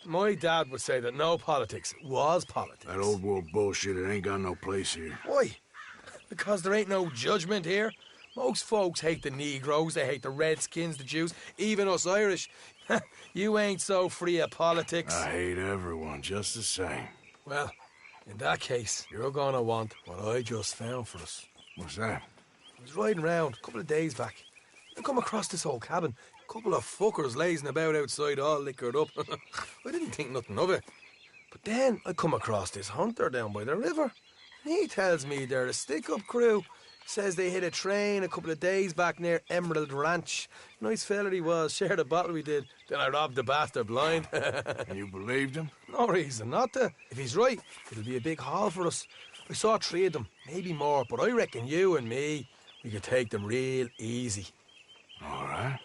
S13: My dad would say that no politics was politics.
S1: That old world bullshit, it ain't got no place here.
S13: Why? Because there ain't no judgment here. Most folks hate the Negroes, they hate the Redskins, the Jews, even us Irish. You ain't so free of politics.
S1: I hate everyone just the same.
S13: Well, in that case, you're gonna want what I just found for us.
S1: What's that?
S13: I was riding round a couple of days back. I come across this old cabin. A couple of fuckers lazing about outside all liquored up. I didn't think nothing of it. But then I come across this hunter down by the river. He tells me they're a stick-up crew. Says they hit a train a couple of days back near Emerald Ranch. Nice fella he was, shared a bottle we did. Then I robbed the bastard blind.
S1: You believed him?
S13: No reason not to. If he's right, it'll be a big haul for us. I saw 3 of them, maybe more, but I reckon you and me, we could take them real easy.
S1: All right.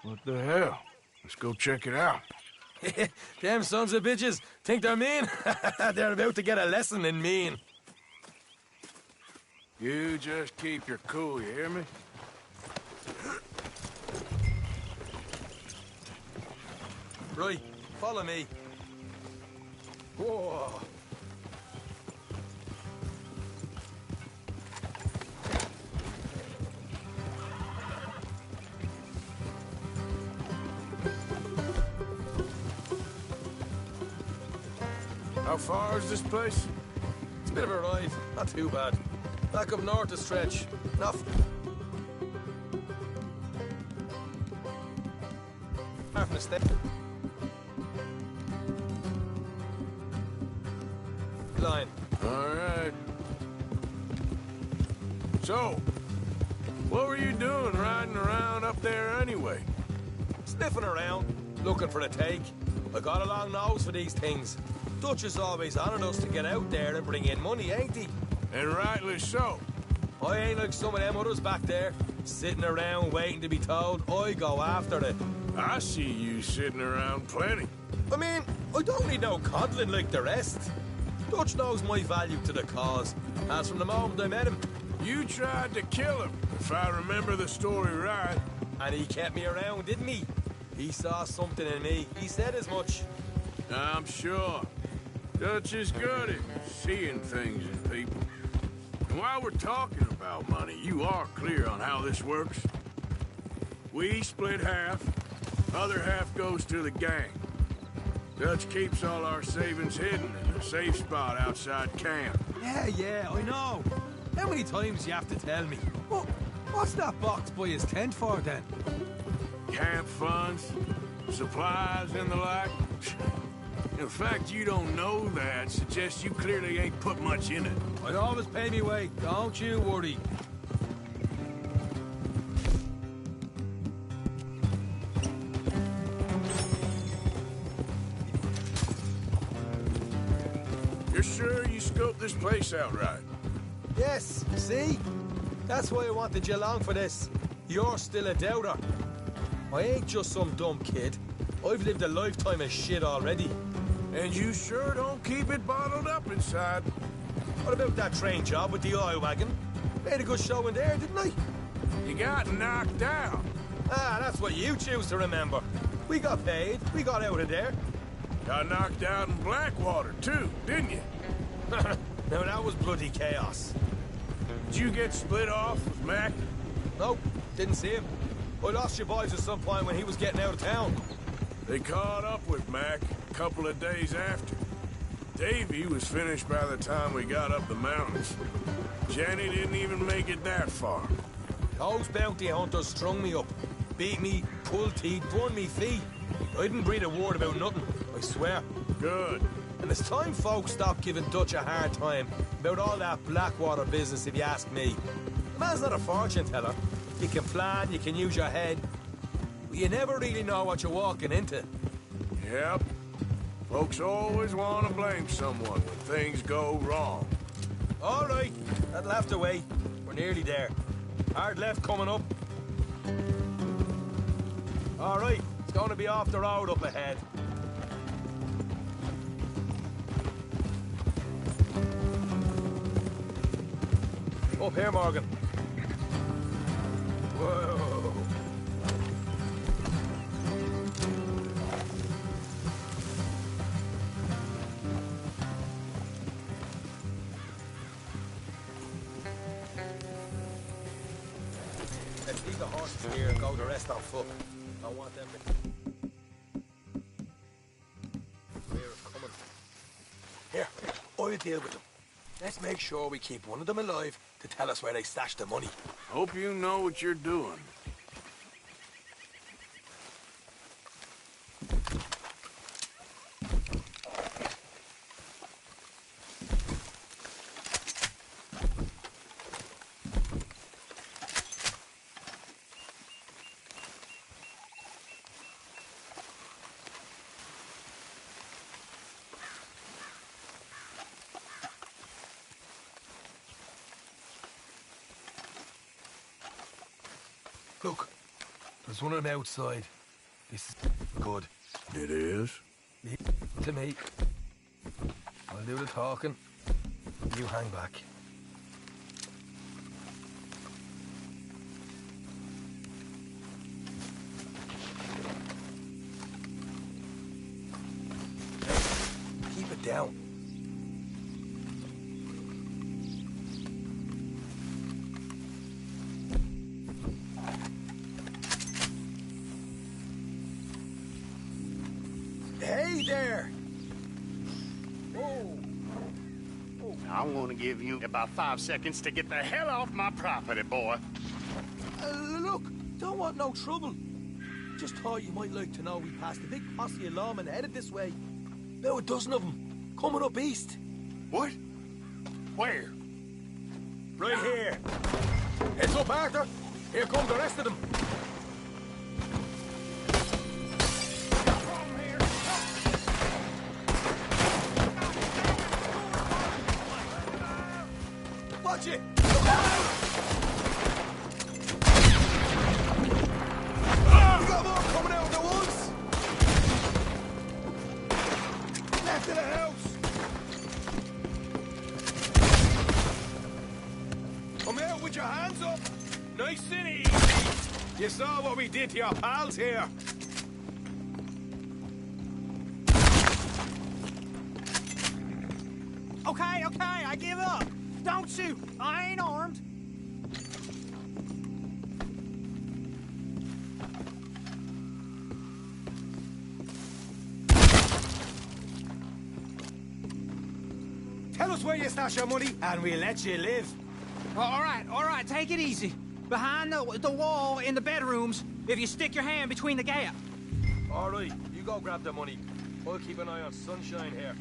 S1: What the hell? Let's go check it out.
S13: Them sons of bitches think they're mean? They're about to get a lesson in mean.
S1: You just keep your cool, you hear me?
S13: Right, follow me. Whoa.
S1: How far is this place?
S13: It's a bit of a ride, not too bad. Back up north a stretch. Enough. Half a step. Line.
S1: All right. So, what were you doing riding around up there anyway?
S13: Sniffing around, looking for a take. I got a long nose for these things. Dutch is always honored us to get out there and bring in money, ain't he?
S1: And rightly so.
S13: I ain't like some of them others back there, sitting around waiting to be told. I go after it.
S1: I see you sitting around plenty.
S13: I mean, I don't need no coddling like the rest. Dutch knows my value to the cause, as from the moment I met him.
S1: You tried to kill him, if I remember the story right.
S13: And he kept me around, didn't he? He saw something in me. He said as much.
S1: I'm sure. Dutch is good at seeing things in people. And while we're talking about money, you are clear on how this works. We split half, other half goes to the gang. Dutch keeps all our savings hidden in a safe spot outside camp.
S13: Yeah, I know. How many times you have to tell me? What's that box by his tent for, then?
S1: Camp funds, supplies, and the like. The fact you don't know that suggests you clearly ain't put much in it.
S13: I always pay me way, don't you worry.
S1: You're sure you scoped this place out right?
S13: Yes, see? That's why I wanted you along for this. You're still a doubter. I ain't just some dumb kid. I've lived a lifetime of shit already.
S1: And you sure don't keep it bottled up inside.
S13: What about that train job with the oil wagon? Made a good show in there, didn't I?
S1: You got knocked out.
S13: Ah, that's what you choose to remember. We got paid. We got out of there.
S1: Got knocked out in Blackwater, too, didn't you?
S13: Now, that was bloody chaos.
S1: Did you get split off with Mac?
S13: Nope, didn't see him. I lost your boys at some point when he was getting out of town.
S1: They caught up with Mac a couple of days after. Davy was finished by the time we got up the mountains. Jenny didn't even make it that far.
S19: Those bounty hunters strung me up. Beat me, pulled teeth, burned me feet. I didn't breathe a word about nothing, I swear.
S1: Good.
S19: And it's time folks stop giving Dutch a hard time about all that Blackwater business, if you ask me. The man's not a fortune teller. You can plan, you can use your head. But you never really know what you're walking into.
S1: Yep. Folks always want to blame someone when things go wrong.
S19: All right, that'll have to wait. We're nearly there. Hard left coming up. All right, it's going to be off the road up ahead. Up here, Morgan. Whoa. Let's leave the horses here and go the rest on foot. Don't want them to... Fear of coming. Here, I'll deal with them. Let's make sure we keep one of them alive to tell us where they stashed the money.
S1: Hope you know what you're doing.
S19: Look, there's one of them outside. This is good.
S1: It is?
S19: To me. I'll do the talking. You hang back. Keep it down. Hey there! Whoa.
S20: I'm gonna give you about 5 seconds to get the hell off my property, boy.
S19: Look, don't want no trouble. Just thought you might like to know we passed a big posse of lawmen headed this way. About a dozen of them, coming up east.
S20: What? Where?
S19: Right here. Heads up, Arthur. Here come the rest of them. Watch it! We got more coming out of the woods! Left of the house! Come out with your hands up! Nice and easy! You saw what we did to your pals here!
S11: Okay, I give up. Don't shoot. I ain't armed.
S19: Tell us where you stash your money, and we'll let you live.
S21: All right, take it easy. Behind the wall in the bedrooms, if you stick your hand between the gap.
S19: All right, you go grab the money. I'll keep an eye on Sunshine here.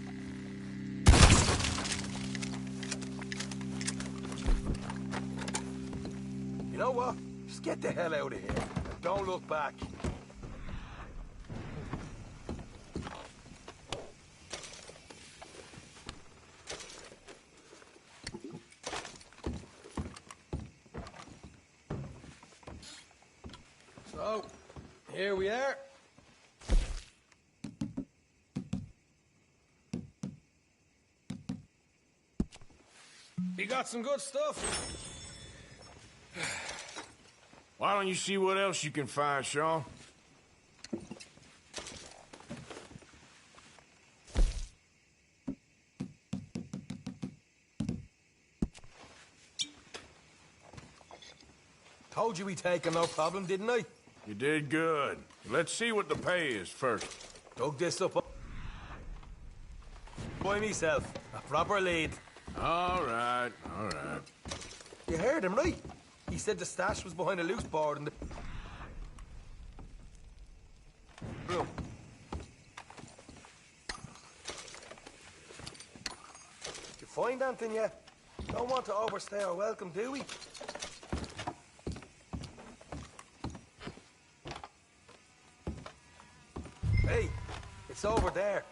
S19: You know what? Just get the hell out of here. And don't look back. So, here we are. You got some good stuff.
S1: Why don't you see what else you can find, Sean?
S19: Told you we'd take him, no problem, didn't I?
S1: You did good. Let's see what the pay is first.
S19: Dug this up. by myself. A proper lead.
S10: All right, all right.
S19: You heard him, right? He said the stash was behind a loose board in the room. Did you find anything yet? Don't want to overstay our welcome, do we? Hey, it's over there.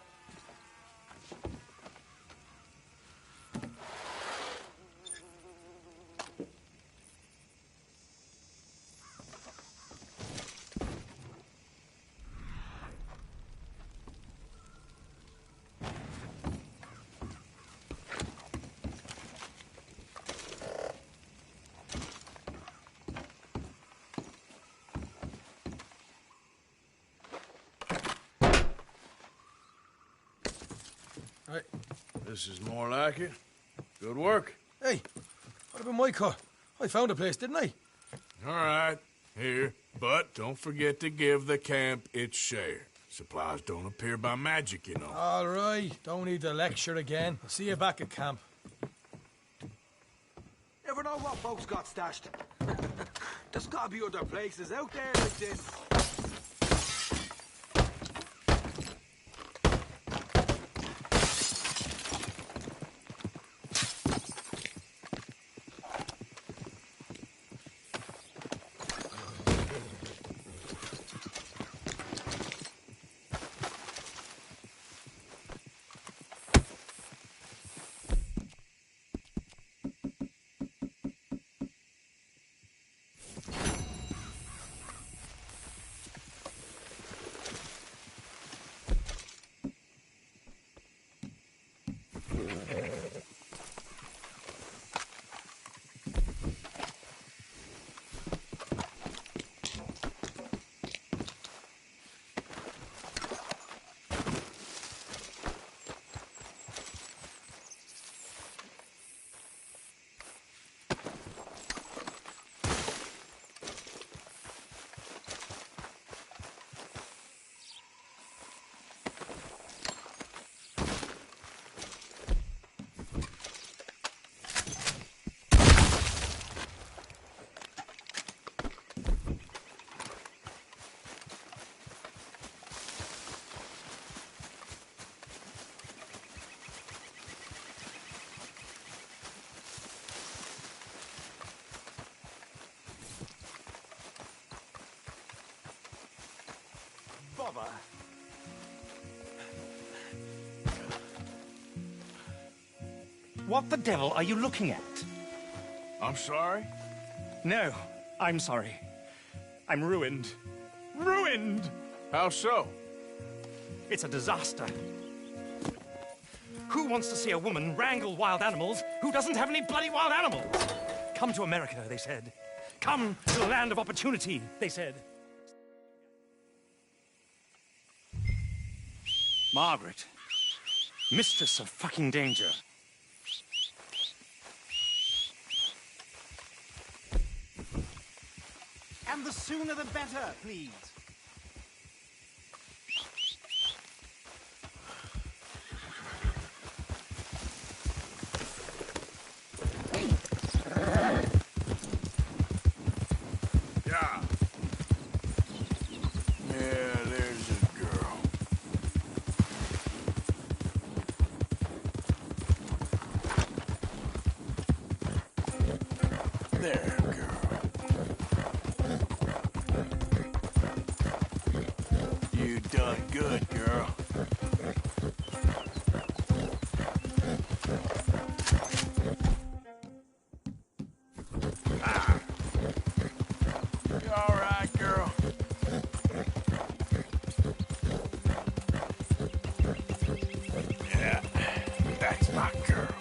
S10: Right. This is more like it. Good work.
S19: Hey, what about my car? I found a place, didn't I?
S10: All right. Here. But don't forget to give the camp its share. Supplies don't appear by magic, you know.
S19: All right. Don't need to lecture again. I'll see you back at camp.
S13: Never know what folks got stashed. There's gotta be other places out there like this.
S20: Bother. What the devil are you looking at?
S10: I'm sorry?
S20: No, I'm sorry. I'm ruined. Ruined!
S10: How so?
S20: It's a disaster. Who wants to see a woman wrangle wild animals who doesn't have any bloody wild animals? Come to America, they said. Come to the land of opportunity, they said. Margaret, mistress of fucking danger.
S21: And the sooner the better, please.
S10: Yeah. Yeah, there's a girl. There, girl. You done good, girl. Ah. You all right, girl? Yeah, that's my girl.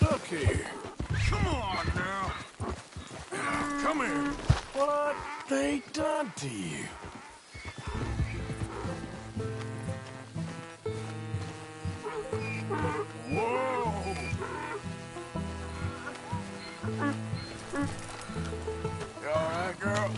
S10: Look here.
S1: Come on now. Come here. What they done to you? Whoa! You all right, girl?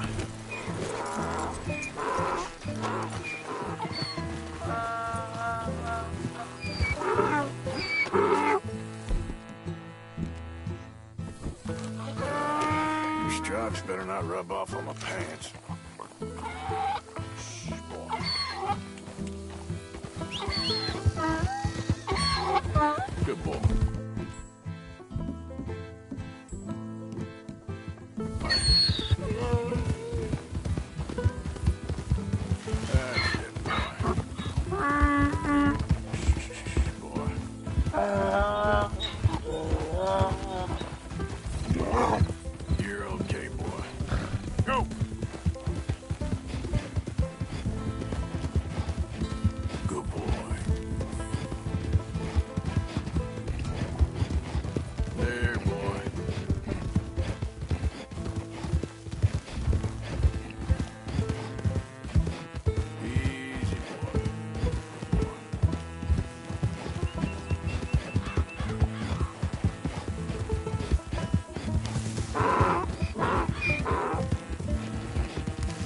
S1: These stripes better not rub off on my pants. Shh, boy. Good boy. You're okay, boy. Go! Good boy. There, boy. Easy, boy.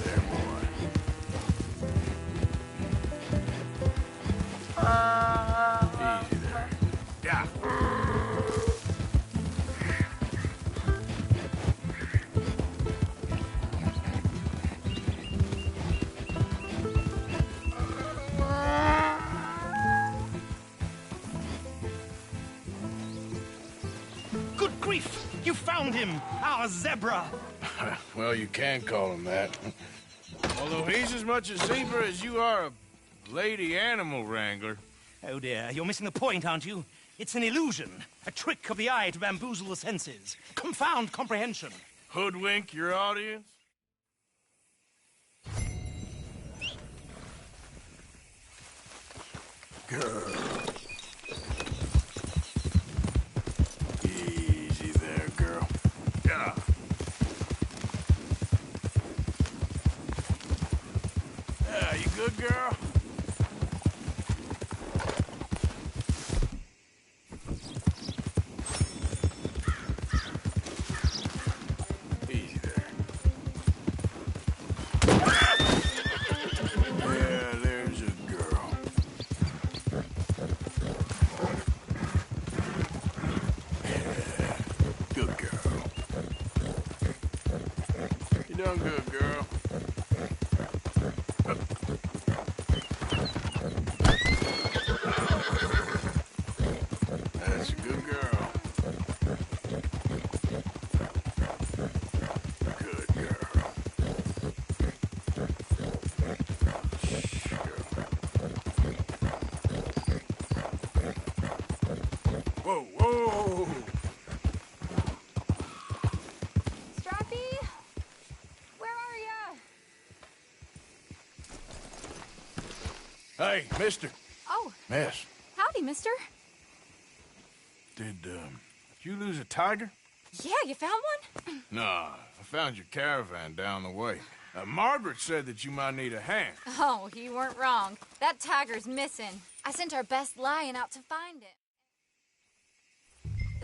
S1: There, boy. Easy there. Yeah.
S20: Good grief! You found him! Our zebra!
S1: Well, you can call him that. Although he's as much a zebra as you are a lady animal wrangler.
S20: Oh dear, you're missing the point, aren't you? It's an illusion. A trick of the eye to bamboozle the senses. Confound comprehension.
S1: Hoodwink your audience? Girl. Easy there, girl. Yeah. Yeah, you good, girl? Easy there. Yeah, there's a girl. Yeah, good girl. You done good, girl. That's a good girl. Good girl. Shh, girl. Whoa, whoa!
S12: Strappy? Where are ya?
S1: Hey, mister.
S12: Oh,
S1: Miss,
S12: howdy, mister.
S1: did you lose a tiger?
S12: Yeah, you found one?
S1: Nah, I found your caravan down the way. Margaret said that you might need a hand.
S12: Oh, you weren't wrong. That tiger's missing. I sent our best lion out to find it.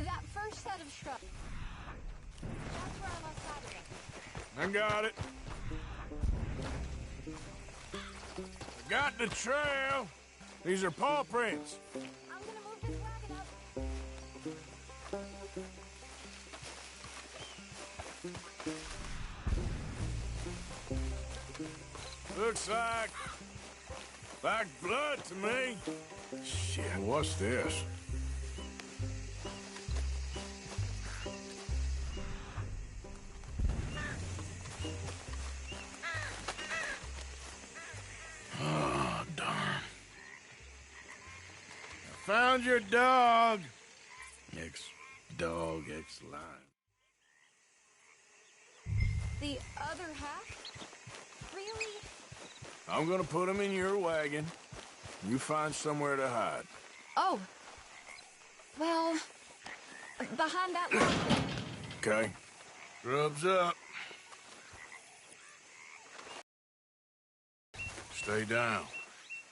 S12: That first set of shrubs. That's where I lost sight of it.
S1: I got it. I got the trail. These are paw prints.
S12: I'm gonna move this wagon up.
S1: Looks like blood to me. Shit, what's this? Oh, darn. I found your dog. Ex-dog, ex-lion.
S12: The other half? Really?
S1: I'm gonna put him in your wagon. You find somewhere to hide.
S12: Oh. Well, behind that log.
S1: Okay. Grub's up. Stay down.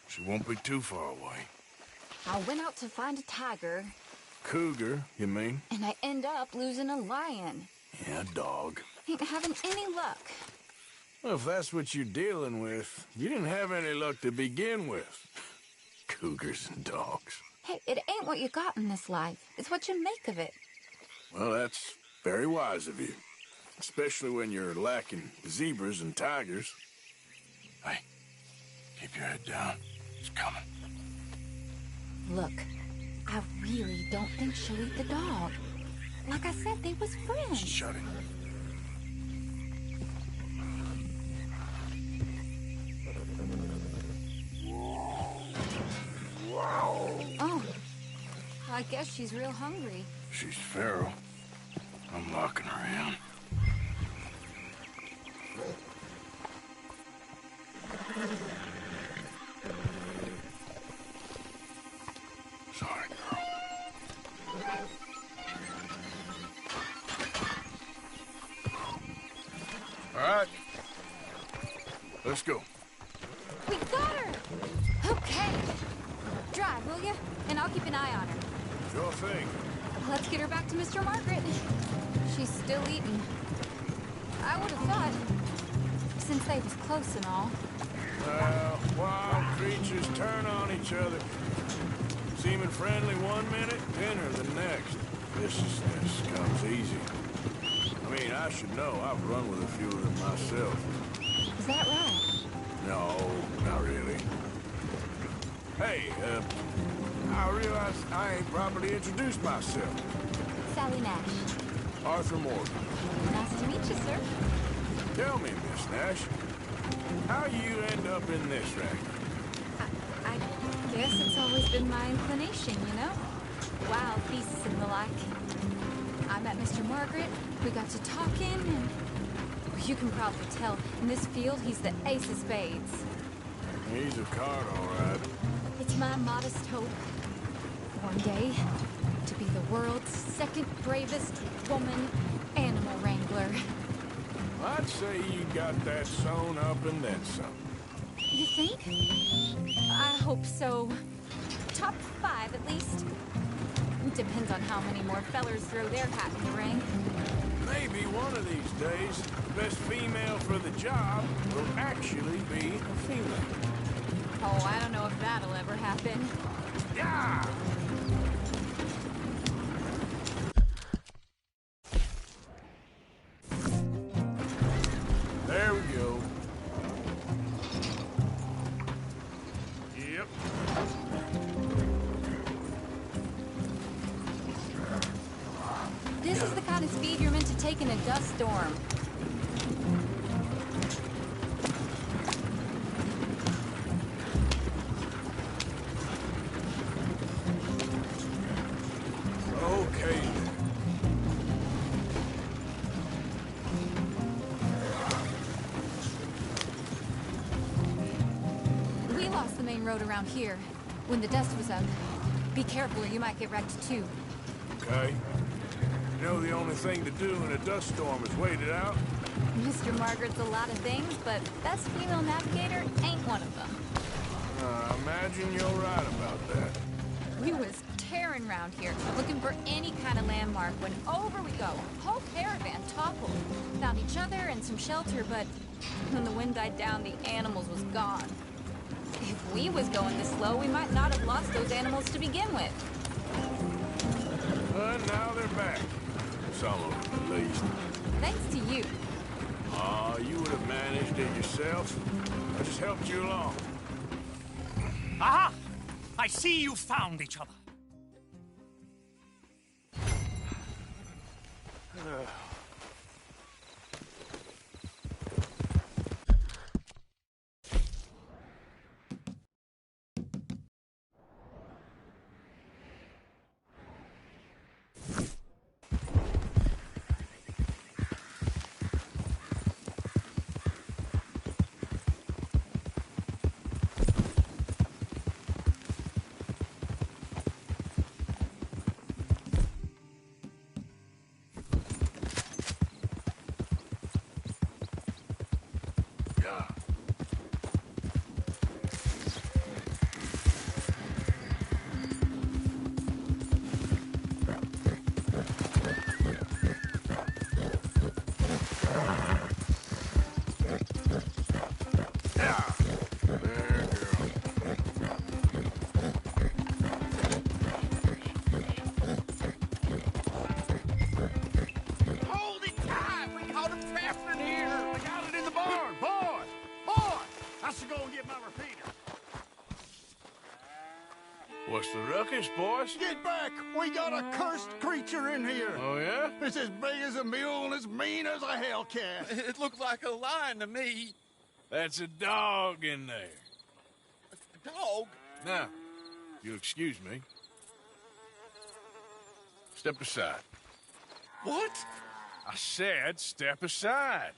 S1: She won't be too far away.
S12: I went out to find a tiger.
S1: Cougar, you mean?
S12: And I end up losing a lion.
S1: Yeah, dog.
S12: Ain't having any luck.
S1: Well, if that's what you're dealing with, you didn't have any luck to begin with. Cougars and dogs.
S12: Hey, it ain't what you got in this life. It's what you make of it.
S1: Well, that's very wise of you. Especially when you're lacking zebras and tigers. Hey, keep your head down. It's coming.
S12: Look, I really don't think she'll eat the dog. Like I said, they was friends.
S1: Shut it.
S12: Oh, I guess she's real hungry.
S1: She's feral. I'm locking her in. Sorry, girl. All right. Let's go.
S12: We got her! Okay. Drive, will you? And I'll keep an eye on her.
S1: Sure thing.
S12: Let's get her back to Mr. Margaret. She's still eating. I would have thought, since they was close and all.
S1: Wild creatures turn on each other. Seeming friendly one minute, dinner the next. Viciousness comes easy. I mean, I should know. I've run with a few of them myself.
S12: Is that right?
S1: No, not really. Hey, I realize I ain't properly introduced myself.
S12: Sally Nash.
S1: Arthur Morgan.
S12: Nice to meet you, sir.
S1: Tell me, Miss Nash, how you end up in this racket?
S12: I guess it's always been my inclination, you know? Wild beasts and the like. I met Mr. Margaret, we got to talking, and you can probably tell, in this field, he's the ace of spades.
S1: He's a card, all right.
S12: It's my modest hope, one day, to be the world's second bravest woman animal wrangler.
S1: I'd say you got that sewn up and then some.
S12: You think? I hope so. Top 5, at least. Depends on how many more fellers throw their hat in the ring.
S1: Maybe one of these days, the best female for the job will actually be a female.
S12: Oh, I don't know if that'll ever happen.
S1: Yeah! There we go. Yep.
S12: This is the kind of speed you're meant to take in a dust storm.
S1: Okay.
S12: We lost the main road around here when the dust was up. Be careful or you might get wrecked too.
S1: Okay. You know the only thing to do in a dust storm is wait it out?
S12: Mr. Margaret's a lot of things, but best female navigator ain't one of them.
S1: I imagine you're right about that.
S12: We was tearing around here, looking for any kind of landmark when over we go. Whole caravan toppled. Found each other and some shelter, but when the wind died down, the animals was gone. If we was going this slow, we might not have lost those animals to begin with.
S1: But now they're back. Some of them, at least.
S12: Thanks to you.
S1: You would have managed it yourself. I just helped you along.
S20: Aha! I see you found each other.
S3: get my repeater.
S1: What's the ruckus, boys?
S11: Get back! We got a cursed creature in here!
S1: Oh, yeah?
S11: It's as big as a mule and as mean as a hellcat.
S10: It looked like a lion to me.
S1: That's a dog in there.
S10: A dog?
S1: Now, you'll excuse me. Step aside.
S10: What?
S1: I said step aside.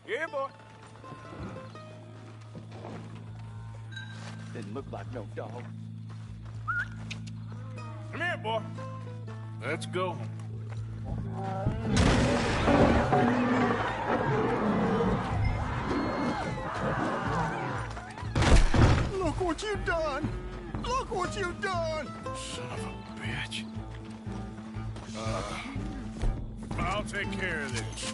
S1: Yeah, boy.
S11: Didn't look like no dog.
S1: Come here, boy. Let's go.
S11: Look what you done! Look what you done!
S1: Son of a bitch. I'll take care of this.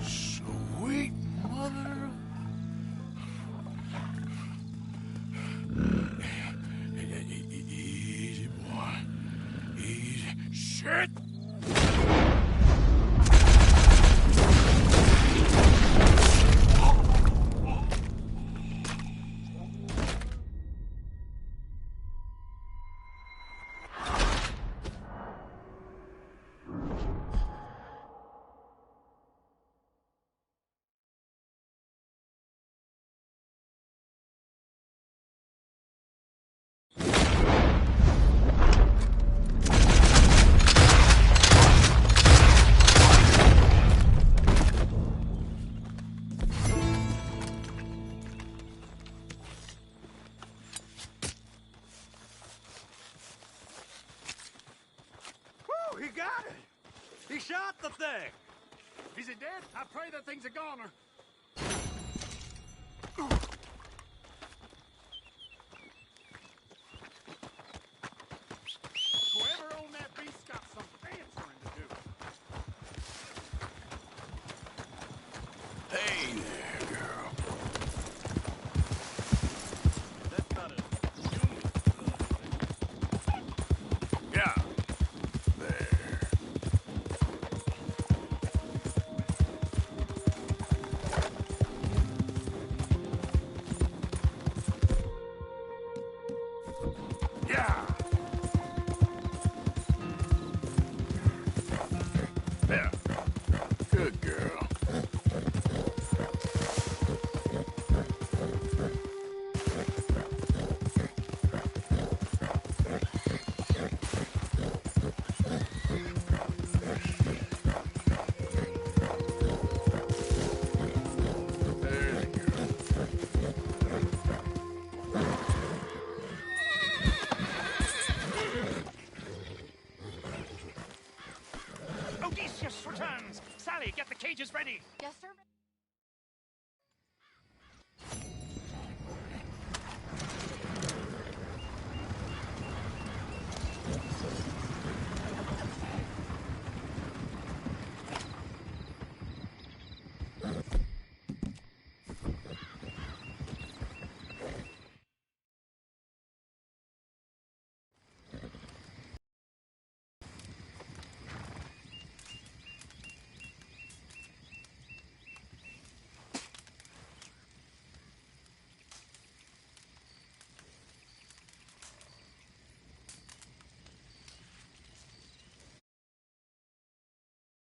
S1: Sweet mother. Easy, boy. Easy. Shit!
S11: Whew, he got it! He shot the thing! Is it dead? I pray that thing's a goner. Whoever owned that beast got some answering to do.
S1: Hey there, girl.
S11: That's not a
S1: Yeah. There. Yeah. Yeah. Good girl. There's a girl.
S20: Odysseus returns! Sally, get the cages ready!
S12: Yes, sir.